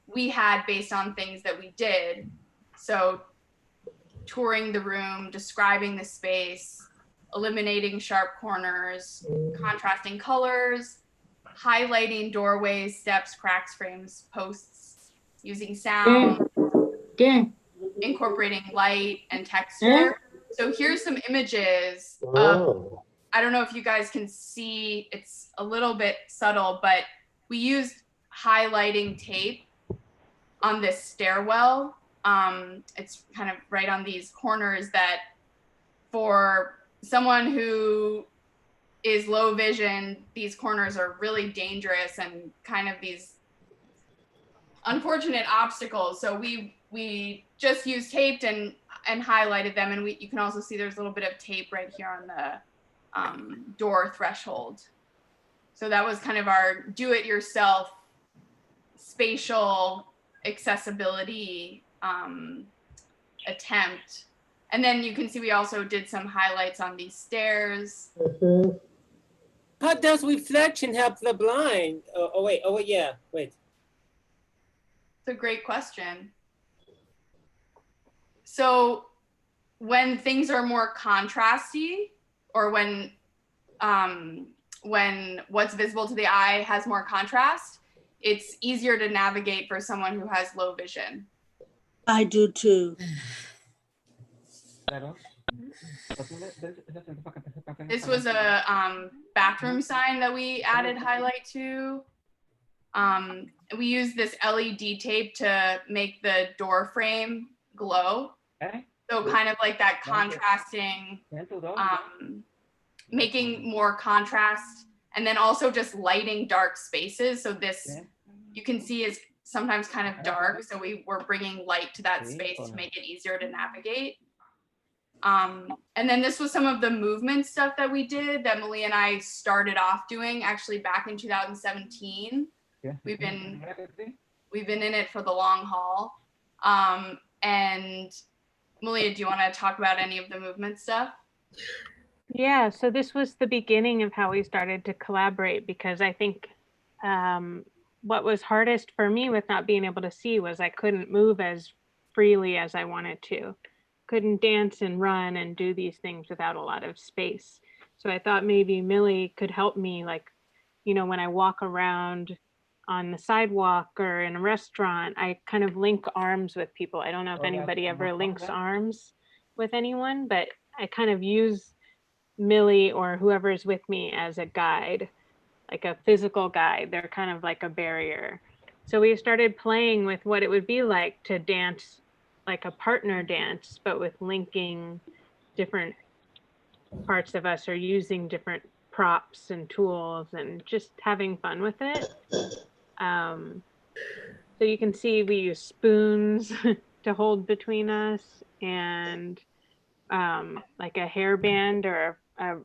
we had based on things that we did. So touring the room, describing the space, eliminating sharp corners, contrasting colors, highlighting doorways, steps, cracks, frames, posts, using sound, incorporating light and texture. So here's some images of, I don't know if you guys can see, it's a little bit subtle, but we used highlighting tape on this stairwell. It's kind of right on these corners that for someone who is low vision, these corners are really dangerous and kind of these unfortunate obstacles. So we just used tape and highlighted them, and you can also see there's a little bit of tape right here on the door threshold. So that was kind of our do-it-yourself spatial accessibility attempt. And then you can see we also did some highlights on these stairs. How does reflection help the blind? Oh wait, yeah, wait. It's a great question. So when things are more contrasty, or when what's visible to the eye has more contrast, it's easier to navigate for someone who has low vision. I do too. This was a bathroom sign that we added highlight to. We used this LED tape to make the door frame glow. So kind of like that contrasting, making more contrast, and then also just lighting dark spaces. So this, you can see, is sometimes kind of dark. So we were bringing light to that space to make it easier to navigate. And then this was some of the movement stuff that we did that Millie and I started off doing actually back in 2017. We've been in it for the long haul. And Maliea, do you want to talk about any of the movement stuff? Yeah, so this was the beginning of how we started to collaborate, because I think what was hardest for me with not being able to see was I couldn't move as freely as I wanted to. Couldn't dance and run and do these things without a lot of space. So I thought maybe Millie could help me, like, you know, when I walk around on the sidewalk or in a restaurant, I kind of link arms with people. I don't know if anybody ever links arms with anyone, but I kind of use Millie or whoever is with me as a guide, like a physical guide. They're kind of like a barrier. So we started playing with what it would be like to dance like a partner dance, but with linking different parts of us or using different props and tools and just having fun with it. So you can see we use spoons to hold between us, and like a hairband or a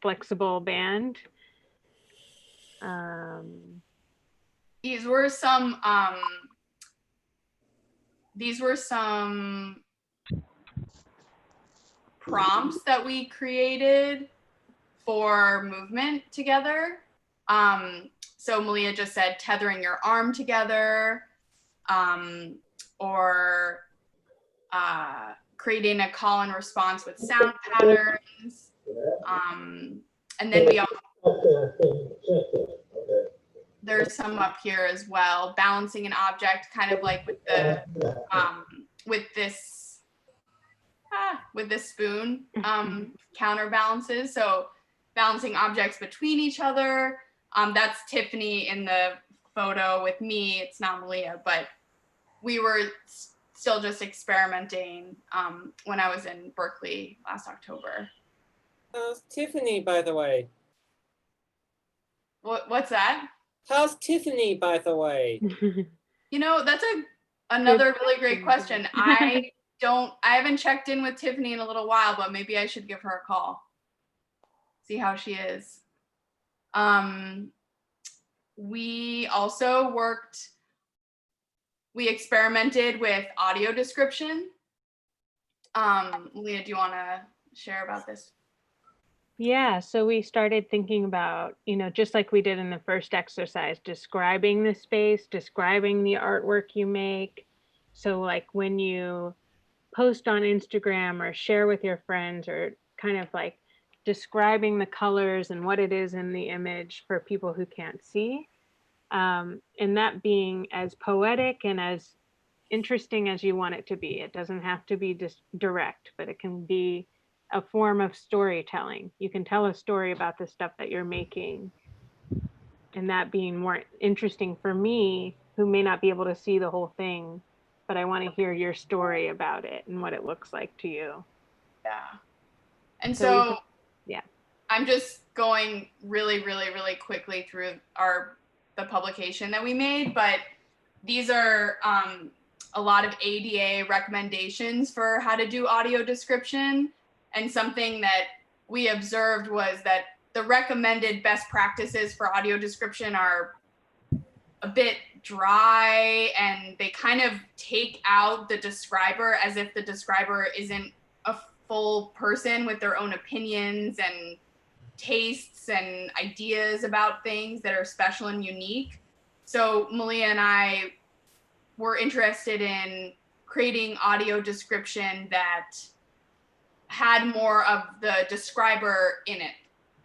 flexible band. These were some prompts that we created for movement together. So Maliea just said tethering your arm together, or creating a call and response with sound patterns. And then we also, there's some up here as well, balancing an object, kind of like with the with this spoon counterbalances. So balancing objects between each other. That's Tiffany in the photo with me. It's not Maliea, but we were still just experimenting when I was in Berkeley last October. How's Tiffany, by the way? What's that? How's Tiffany, by the way? You know, that's another really great question. I haven't checked in with Tiffany in a little while, but maybe I should give her a call. See how she is. We also we experimented with audio description. Maliea, do you want to share about this? Yeah, so we started thinking about, just like we did in the first exercise, describing the space, describing the artwork you make. So like when you post on Instagram or share with your friends, or kind of like describing the colors and what it is in the image for people who can't see. And that being as poetic and as interesting as you want it to be. It doesn't have to be just direct, but it can be a form of storytelling. You can tell a story about the stuff that you're making, and that being more interesting for me, who may not be able to see the whole thing, but I want to hear your story about it and what it looks like to you. Yeah. And so yeah, I'm just going really quickly through the publication that we made, but these are a lot of ADA recommendations for how to do audio description. And something that we observed was that the recommended best practices for audio description are a bit dry, and they kind of take out the describer as if the describer isn't a full person with their own opinions and tastes and ideas about things that are special and unique. So Maliea and I were interested in creating audio description that had more of the describer in it,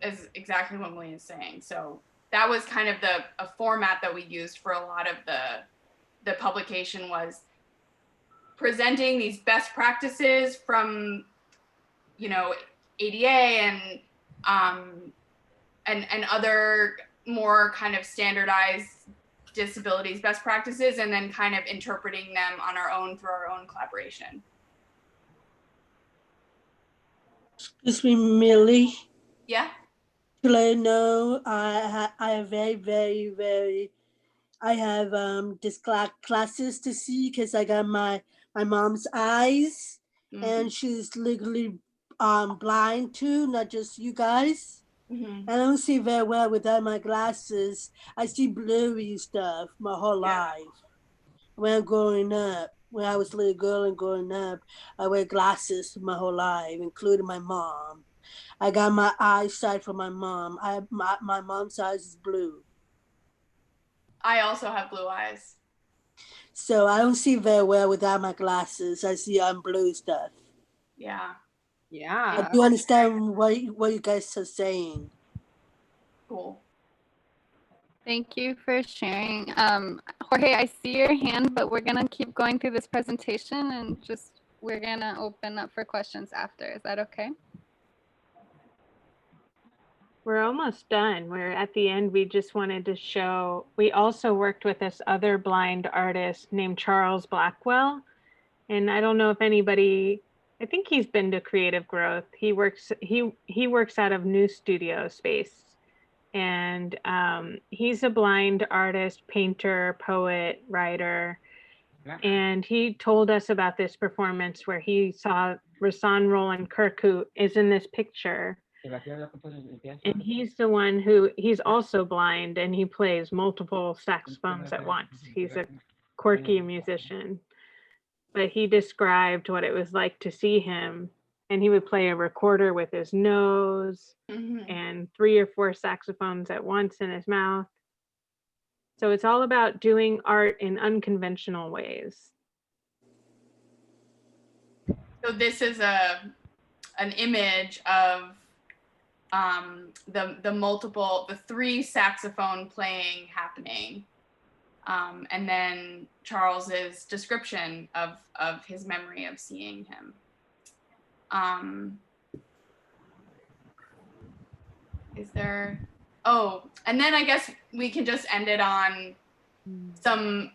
is exactly what Millie is saying. So that was kind of a format that we used for a lot of the publication, was presenting these best practices from, ADA and other more kind of standardized disabilities best practices, and then kind of interpreting them on our own through our own collaboration. Excuse me, Millie. Yeah. To let you know, I have very, I have classes to see, because I got my mom's eyes, and she's legally blind too, not just you guys. I don't see very well without my glasses. I see blurry stuff my whole life. When I'm growing up, when I was a little girl and growing up, I wear glasses my whole life, including my mom. I got my eyesight from my mom. My mom's eyes is blue. I also have blue eyes. So I don't see very well without my glasses. I see blue stuff. Yeah. I do understand what you guys are saying. Cool. Thank you for sharing. Jorge, I see your hand, but we're gonna keep going through this presentation, and we're gonna open up for questions after. Is that okay? We're almost done. We're at the end. We just wanted to show, we also worked with this other blind artist named Charles Blackwell. And I don't know if anybody, I think he's been to Creative Growth. He works out of New Studio Space. And he's a blind artist, painter, poet, writer. And he told us about this performance where he saw Rasan Roland Kirk, who is in this picture. And he's the one he's also blind and he plays multiple saxophones at once. He's a quirky musician. But he described what it was like to see him, and he would play a recorder with his nose and 3 or 4 saxophones at once in his mouth. So it's all about doing art in unconventional ways. So this is an image of the 3 saxophone playing happening. And then Charles's description of his memory of seeing him. Is there, and then I guess we can just end it on some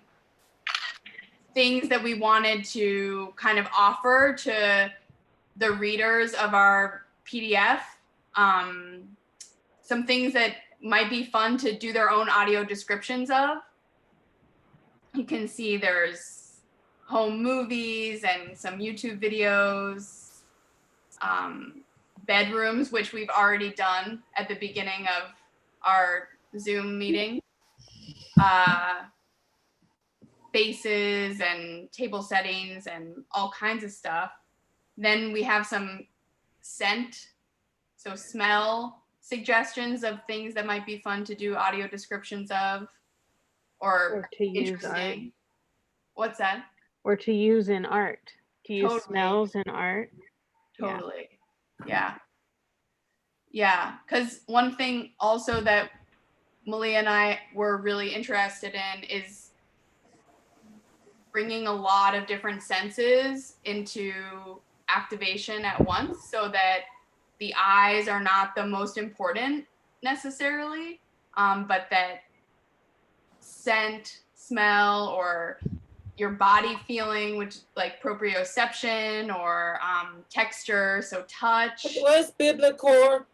things that we wanted to kind of offer to the readers of our PDF. Some things that might be fun to do their own audio descriptions of. You can see there's home movies and some YouTube videos, bedrooms, which we've already done at the beginning of our Zoom meeting, bases and table settings and all kinds of stuff. Then we have some scent, so smell suggestions of things that might be fun to do audio descriptions of. Or to use interesting. art. What's that? Or to use in art. To use Totally. smells in art. Totally. Yeah. Yeah. Because one thing also that Maliea and I were really interested in is bringing a lot of different senses into activation at once, so that the eyes are not the most important necessarily, but that scent, smell, or your body feeling, which like proprioception, or texture, so touch. Where's Biblicor?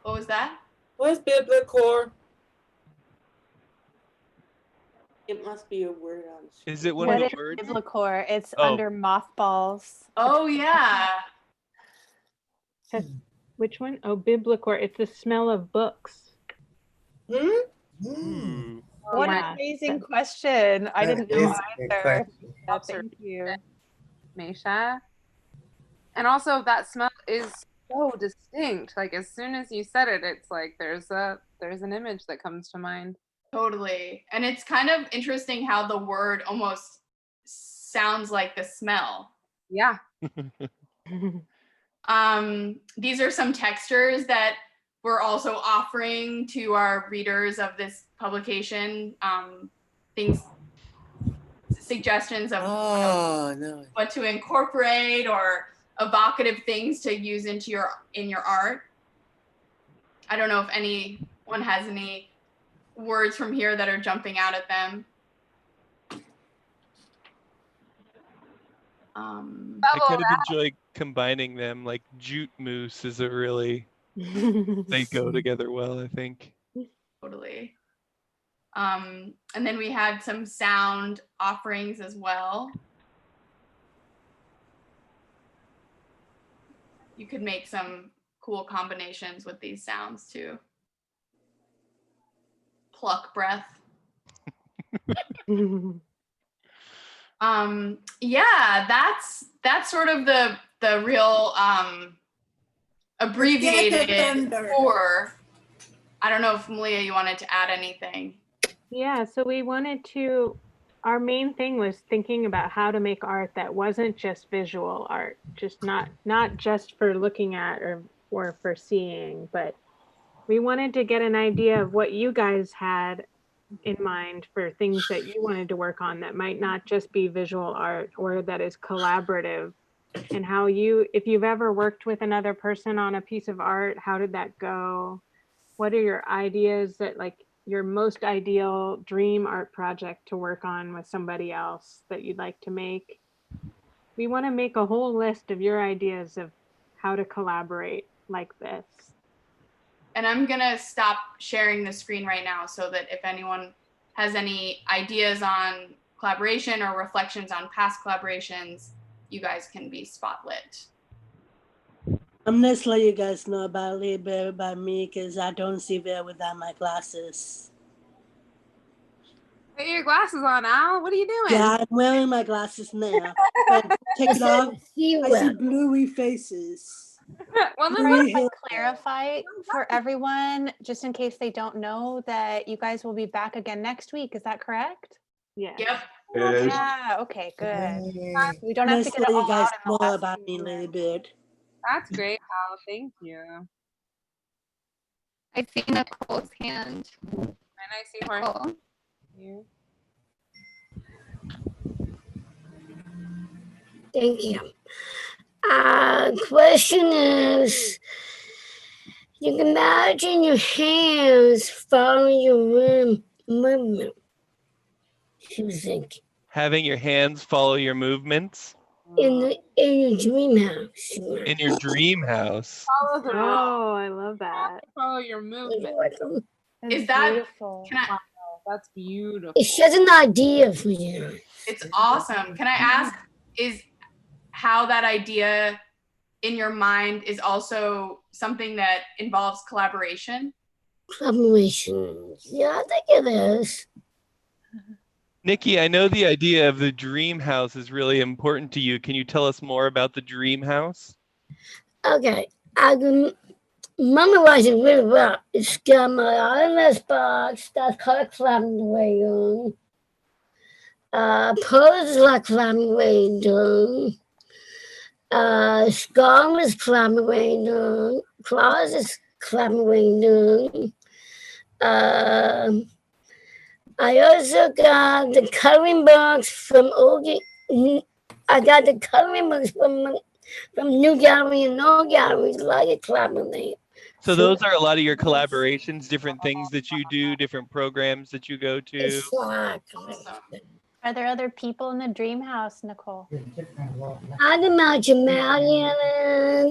What was that? Where's Biblicor? It must be a word on. Is it one What of is the words? Biblicor? It's Oh. under mothballs. Oh yeah. Which one? Oh, Biblicor. It's the smell of books. Ooh. What Yeah. an amazing question. I didn't know either. Thank you. Meisha. And also that smell is so distinct. Like as soon as you said it, it's like there's an image that comes to mind. Totally. And it's kind of interesting how the word almost sounds like the smell. Yeah. These are some textures that we're also offering to our readers of this publication. Things, suggestions of what to incorporate, or evocative things to use in your art. I don't know if anyone has any words from here that are jumping out at them. I kind of enjoy combining them. Like jute mousse is a really, they go together well, I think. Totally. And then we had some sound offerings as well. You could make some cool combinations with these sounds too. Pluck breath. Yeah, that's sort of the real abbreviated tour. I don't know if Maliea, you wanted to add anything. Yeah, so we wanted to, our main thing was thinking about how to make art that wasn't just visual art, just not just for looking at or for seeing, but we wanted to get an idea of what you guys had in mind for things that you wanted to work on that might not just be visual art, or that is collaborative, and how if you've ever worked with another person on a piece of art, how did that go? What are your ideas that, like, your most ideal dream art project to work on with somebody else that you'd like to make? We want to make a whole list of your ideas of how to collaborate like this. And I'm gonna stop sharing the screen right now so that if anyone has any ideas on collaboration or reflections on past collaborations, you guys can be spotlit. I'm just letting you guys know about a little bit about me because I don't see well without my glasses. Put your glasses on, Al. What are you doing? Yeah, I'm wearing my glasses now. But take it off. I see bluey faces. Well, Just then to clarify for everyone, just in case they don't know, that you guys will be back again next week. Is that correct? Yeah. Yep. Yeah. Okay. Good. We don't have to Let's get it let you all guys out in the know lesson. about me a little bit. That's great, Al. Thank you. I see Nicole's hand. And I see Jorge. Nicole. You. Thank you. Question is, you can imagine your hands following your movement. She was thinking. Having your hands follow your movements In your dream house. in your dream house. Follow the Oh, I love that. follow your movement. Is that beautiful? Can I, That's beautiful. It's just an idea for you. it's awesome. Can I ask, is how that idea in your mind is also something that involves collaboration? Collaboration. Yeah, I think it is. Nikki, I know the idea of the dream house is really important to you. Can you tell us more about the dream house? Okay. I can memorize it really well. It's got my RMS box that's called collaboration. Pose like collaboration. Skull is collaboration. Claws is collaboration. I also got the coloring box from I got the coloring books from New Gallery and Old Galleries, like a collaborate. So those are a lot of your collaborations, different things that you do, different programs that you go to. Exactly. Are there other people in the dream house, Nicole? I can imagine Maliea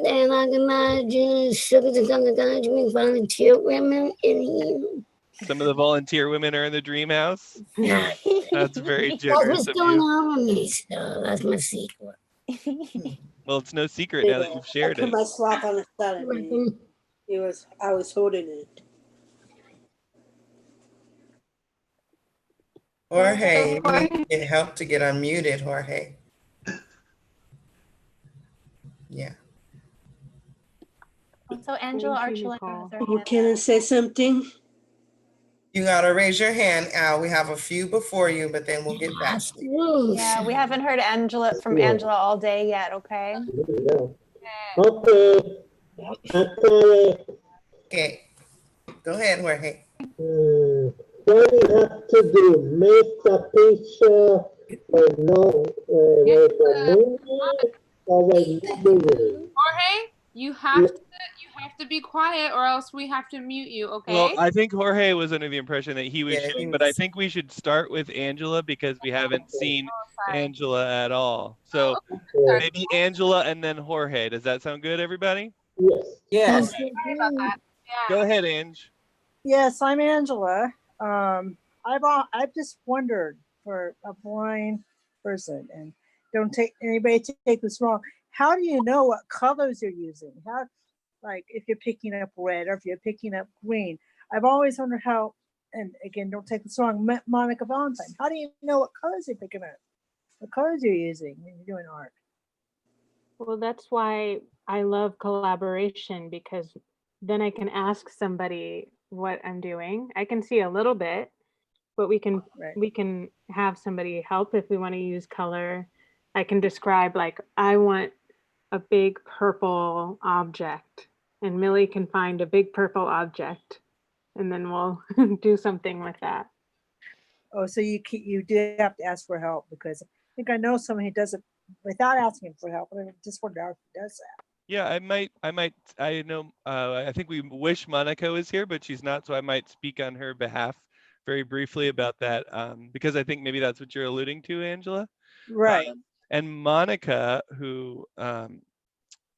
and I can imagine Sugar the Gunga volunteer women in here. Some of the volunteer women are in the dream house. That's very That's generous what's of going you. on with me, so that's my secret. Well, it's no secret now that you've shared I put it. my sock on the side of me. I was holding it. Jorge, you need to get help to get unmuted, Jorge. Yeah. Also, Angela Archuleta has her hand. Can I say something? You gotta raise your hand, Al. We have a few before you, but then we'll get back to you. Yeah, we haven't heard from Angela all day yet, okay? Okay. Okay. Go ahead, Jorge. What do you have to do? Make a picture or no? Wait a minute. Or wait, Jorge, you have to be quiet, or else we have to mute you. Okay. Well, I think Jorge was under the impression that he was Yeah, showing, but I think we should start with Angela because we haven't seen Angela at all. So maybe Angela and then Jorge. Does that sound good, everybody? Yes. Yes. Sorry about that. Yeah. Go ahead, Ange. Yes, I'm Angela. I've just wondered, for a blind person, and don't take anybody take this wrong. How do you know what colors you're using? How, like, if you're picking up red or if you're picking up green? I've always wondered how. And again, don't take this wrong, Monica Valentine. How do you know what colors you're picking up? What colors you're using when you're doing art? Well, that's why I love collaboration, because then I can ask somebody what I'm doing. I can see a little bit, but we can have somebody help if we want to use color. I can describe, like, I want a big purple object, and Millie can find a big purple object, and then we'll do something with that. Oh, so you do have to ask for help, because I think I know someone who does it without asking for help. I just wonder how he does that. Yeah, I know, I think we wish Monica was here, but she's not, so I might speak on her behalf very briefly about that, because I think maybe that's what you're alluding to, Angela. Right. And Monica, who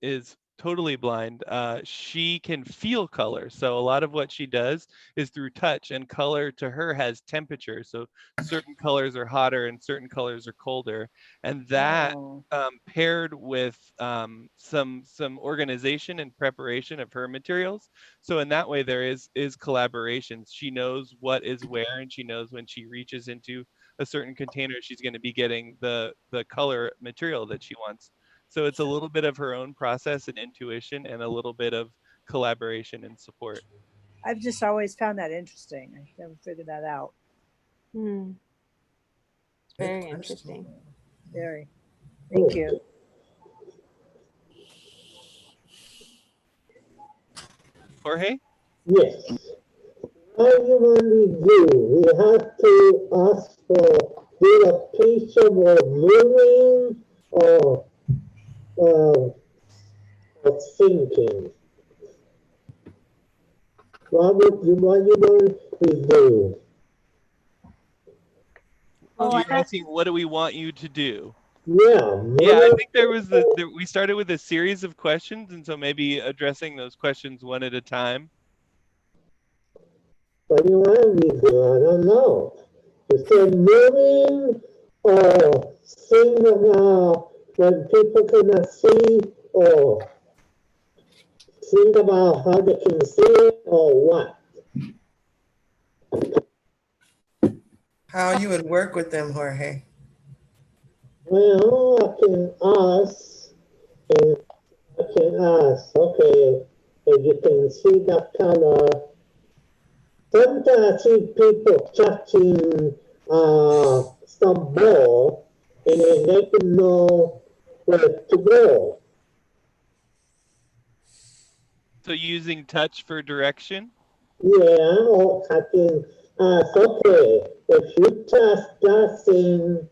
is totally blind, she can feel color. So a lot of what she does is through touch, and color to her has temperature. So certain colors are hotter and certain colors are colder. And that paired with some organization and preparation of her materials. So in that way, there is collaboration. She knows what is where, and she knows when she reaches into a certain container, she's going to be getting the color material that she wants. So it's a little bit of her own process and intuition, and a little bit of collaboration and support. I've just always found that interesting. I never figured that out. Very interesting. Very. Thank you. Jorge? Yes. What you want to do? We have to ask for do a picture or moving or thinking. What you want to do? You're asking, what do we want you to do? Yeah. Yeah, I think we started with a series of questions, and so maybe addressing those questions one at a time. What do you want me to do? I don't know. You said moving or sing about when people cannot see, or think about how they can see it, or what? How you would work with them, Jorge? Well, I can ask, and I can ask, okay, if you can see that color. Sometimes I see people touching some ball, and then they can know where to go. So using touch for direction? Yeah, or I can ask, okay, if you touch that thing,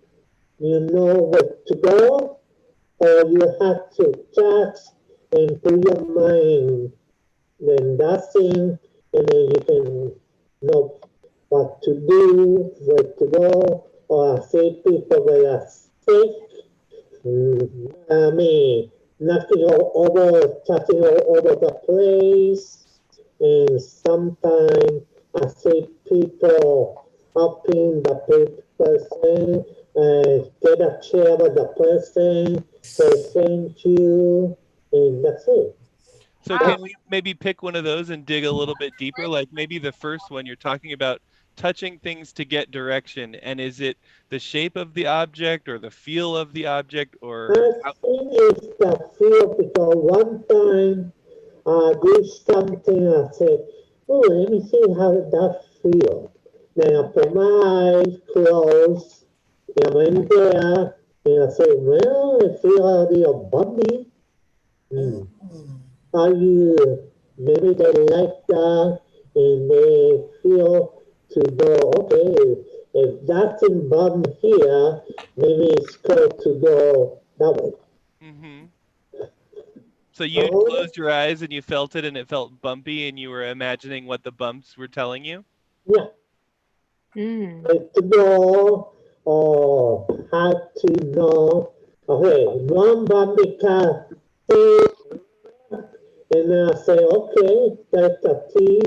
you know where to go, or you have to touch and put your mind in that thing, and then you can know what to do, where to go, or I see people that are sick, I mean, knocking all over, touching all over the place. And sometimes I see people helping the person, get a chair with the person, say thank you, and that's it. So can we maybe pick one of those and dig a little bit deeper? Like maybe the first one, you're talking about touching things to get direction. And is it the shape of the object or the feel of the object, or I think it's the feel, because one time I did something, I said, oh, let me see how that feels. Then I put my eyes closed, and I went there, and I said, well, it feels a little bumpy. How you, maybe they like that, and they feel to go, okay, if that's in bum here, maybe it's good to go that way. So you closed your eyes and you felt it, and it felt bumpy, and you were imagining what the bumps were telling you? Yeah. To go, or how to know, okay, one bumpy car, and then I say, okay, that's the T,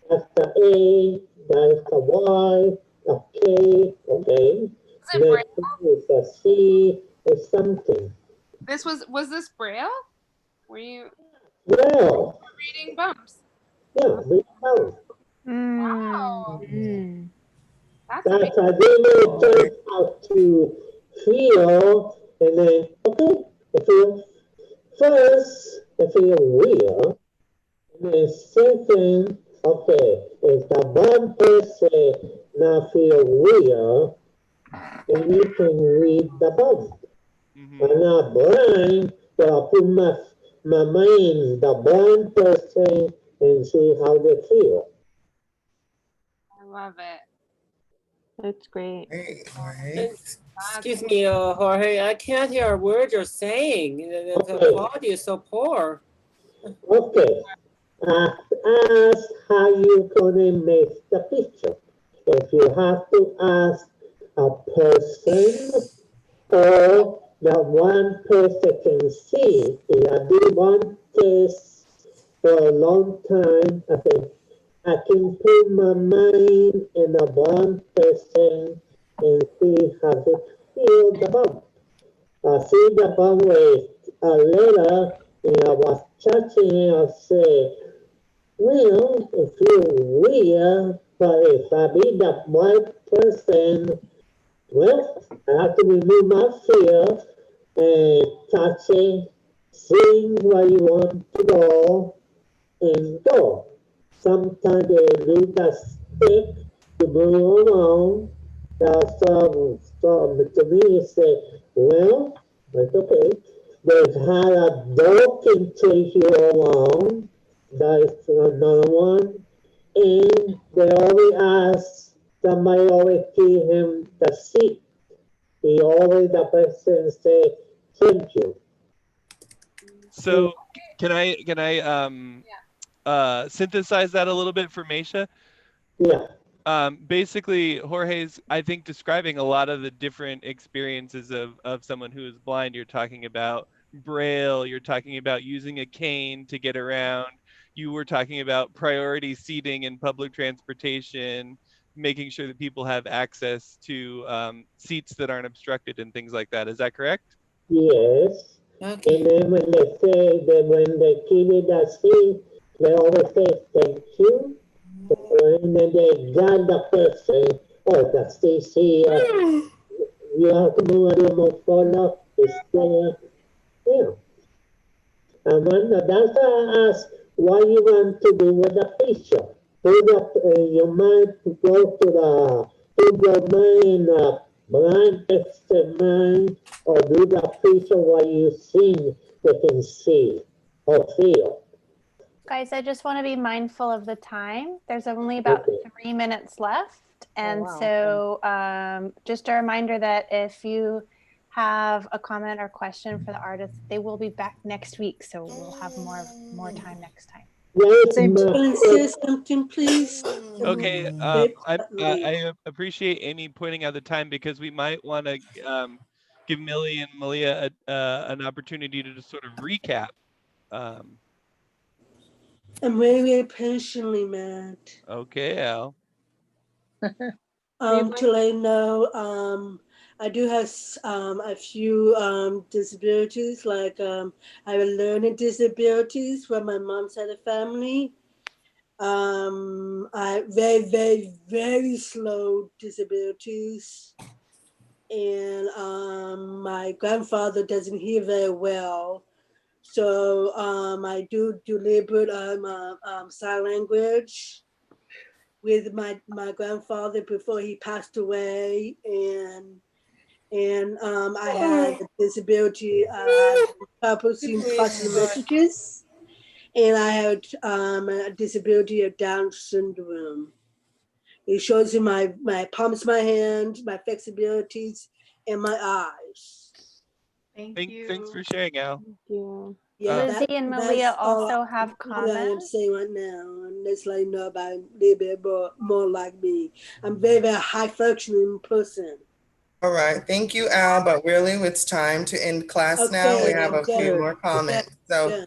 that's the A, that's the Y, the K, okay. Next is the C or something. Was this Braille? Were you Yeah. reading bumps? Yeah, we know. Wow. That's I didn't just how to feel, and then, okay, I feel first, I feel real. And then second, okay, if the bum person now feel real, then you can read the bum. I'm not blind, but I put my mind in the blind person and see how they feel. I love it. That's great. Excuse me, Jorge, I can't hear a word you're saying. The quality is so poor. Okay. Ask how you gonna make the picture. If you have to ask a person or that one person can see. I did one test for a long time. I think I can put my mind in a one person and see how it feel the bump. I see the bump with a letter and I was touching it. I said, well, it feels weird, but if I be that one person, well, I have to remove my fear and touch it, see where you want to go, and go. Sometimes they leave a stick to move along. To me, it said, well, that's okay. They've had a dog can take you along. That's another one. And they always ask, somebody always give him the seat. He always, the person say, thank you. So can I synthesize that a little bit for Meisha? Yeah. Basically, Jorge's, I think, describing a lot of the different experiences of someone who is blind. You're talking about Braille, you're talking about using a cane to get around, you were talking about priority seating in public transportation, making sure that people have access to seats that aren't obstructed and things like that. Is that correct? Yes. Okay. And then when they say that when they give you that seat, they always say thank you. And then they guide the person, oh, that's this here. You have to move a little more further. It's there. Yeah. And when that's why I asked why you want to do with the picture. Put up your mind to go to the, put your mind blind extra mind, or do the picture while you sing, they can see or feel. Guys, I just want to be mindful of the time. There's only about 3 minutes left. And so just a reminder that if you have a comment or question for the artist, they will be back next week. So we'll have more time next time. Can I say something, please? Okay, I appreciate Amy pointing out the time because we might want to give Millie and Maliea an opportunity to just sort of recap. I'm very, very patiently, Matt. Okay, Al. To let you know, I do have a few disabilities, like I have learning disabilities from my mom's side of the family. I very, very, very slow disabilities. And my grandfather doesn't hear very well. So I do deliberate sign language with my grandfather before he passed away, and I had a disability. I had purposely passing messages, and I had a disability of Down syndrome. It shows in my palms, my hands, my flexibilities, and my eyes. Thanks for sharing, Al. Thank you. Yeah, Lizzie and Maliea also have I am comments. saying right now, and let's let you know about a little bit more like me. I'm very, very high functioning person. All right, thank you, Al. But really, it's time to end class now. We have a few more comments. So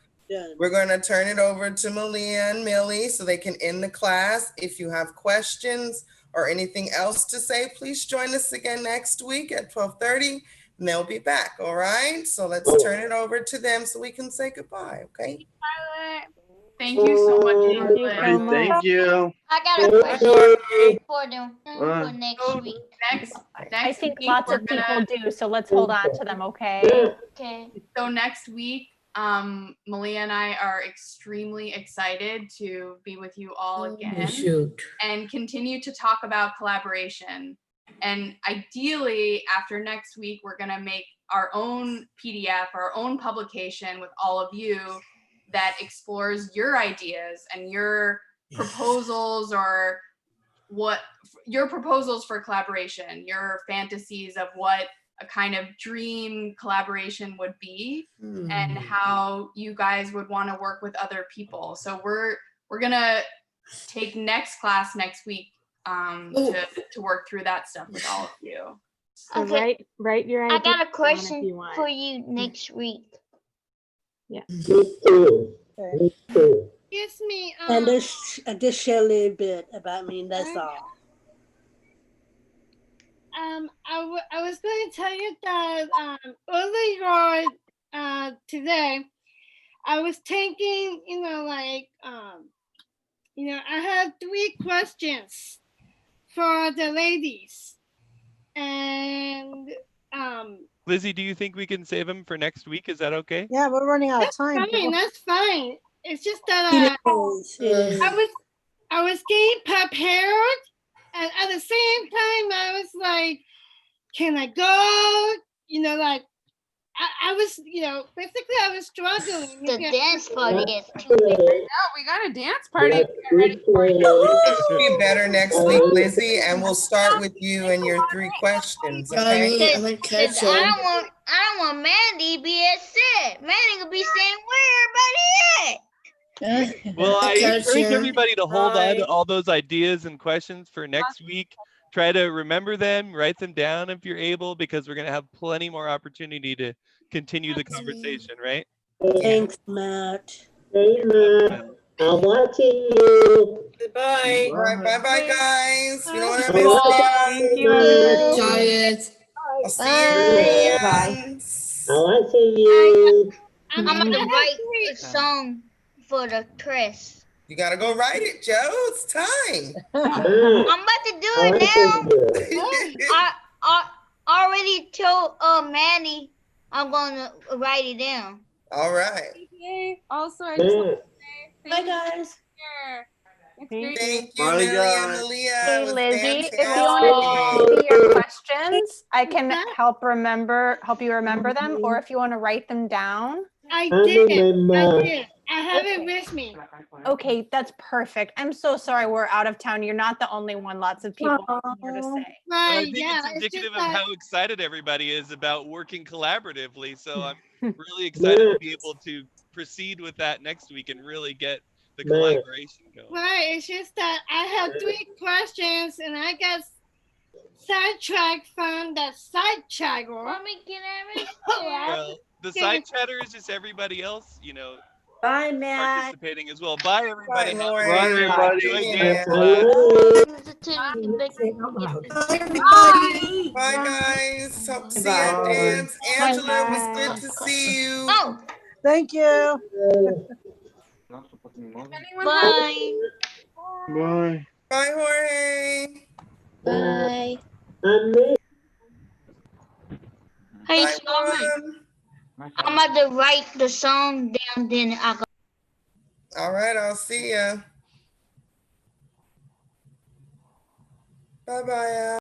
we're going to turn it over to Maliea and Millie so they can end the class. If you have questions or anything else to say, please join us again next week at 12:30. And they'll be back. All right. So let's turn it over to them so we can say goodbye. Okay. Thank you so much. Thank you. I got a question for them for next week. I think lots of people do, so let's hold on to them, okay? Okay. So next week, Maliea and I are extremely excited to be with you all again and continue to talk about collaboration. And ideally, after next week, we're going to make our own PDF, our own publication with all of you that explores your ideas and your proposals, or what your proposals for collaboration, your fantasies of what a kind of dream collaboration would be, and how you guys would want to work with other people. So we're gonna take next class next week to work through that stuff with all of you. So Okay. write your I ideas got a down if question you want. for you next week. Yeah. Me too. Me too. Excuse me. And just share a little bit about me, that's all. I was going to tell you that earlier today, I was taking, I have 3 questions for the ladies. And Lizzie, do you think we can save them for next week? Is that okay? Yeah, we're running out of time. that's fine. It's just that I was getting prepared, and at the same time I was like, can I go? I was, basically I was struggling. The dance party is No, we got a dance party ready for you. It'll be better next week, Lizzie, and we'll start with you and your 3 questions, okay? Cause I don't want Mandy to be upset. Mandy could be saying where everybody at. Well, I encourage everybody to hold on to all those ideas and questions for next week. Try to remember them, write them down if you're able, because we're going to have plenty more opportunity to continue the conversation, right? Thanks, Matt. Hey, Matt. I'm watching you. Goodbye. All right, bye-bye, guys. We don't want to Bye. miss you. Thank you, everybody. Giants. I'll see you, friends. I'm watching you. I'm gonna write a song for the dress. You gotta go write it, Joe. It's time. I'm about to do it now. I already told Manny I'm gonna write it down. All right. Okay. Also, I just want to say Bye, guys. Thank you, Bye, Millie and guys. Maliea. Hey, It was Lizzie, if you fantastic. want to copy your questions, I can help you remember them, or if you want to write them down. I I did. remember. I have it with me. Okay, that's perfect. I'm so sorry we're out of town. You're not the only one. Lots of people have more to say. Well, I Right, think yeah. it's indicative of how excited everybody is about working collaboratively. So I'm really excited to be able to proceed with that next week and really get the collaboration going. Right, it's just that I have 3 questions and I got sidetracked from the sidetrack. Well, the side chatter is just everybody else, Bye, Matt. participating as well. Bye, everybody. Bye, Have a Lori. great day. everybody. Enjoy Yeah. dance class. Bye, guys. Hope to see you at dance. Angela, it was good to see you. Oh, Thank you. bye. Bye. Bye, Jorge. Bye. I'm Hey, Bye, Summer. Juan. I'm about to write the song down, then I go. All right, I'll see ya. Bye-bye.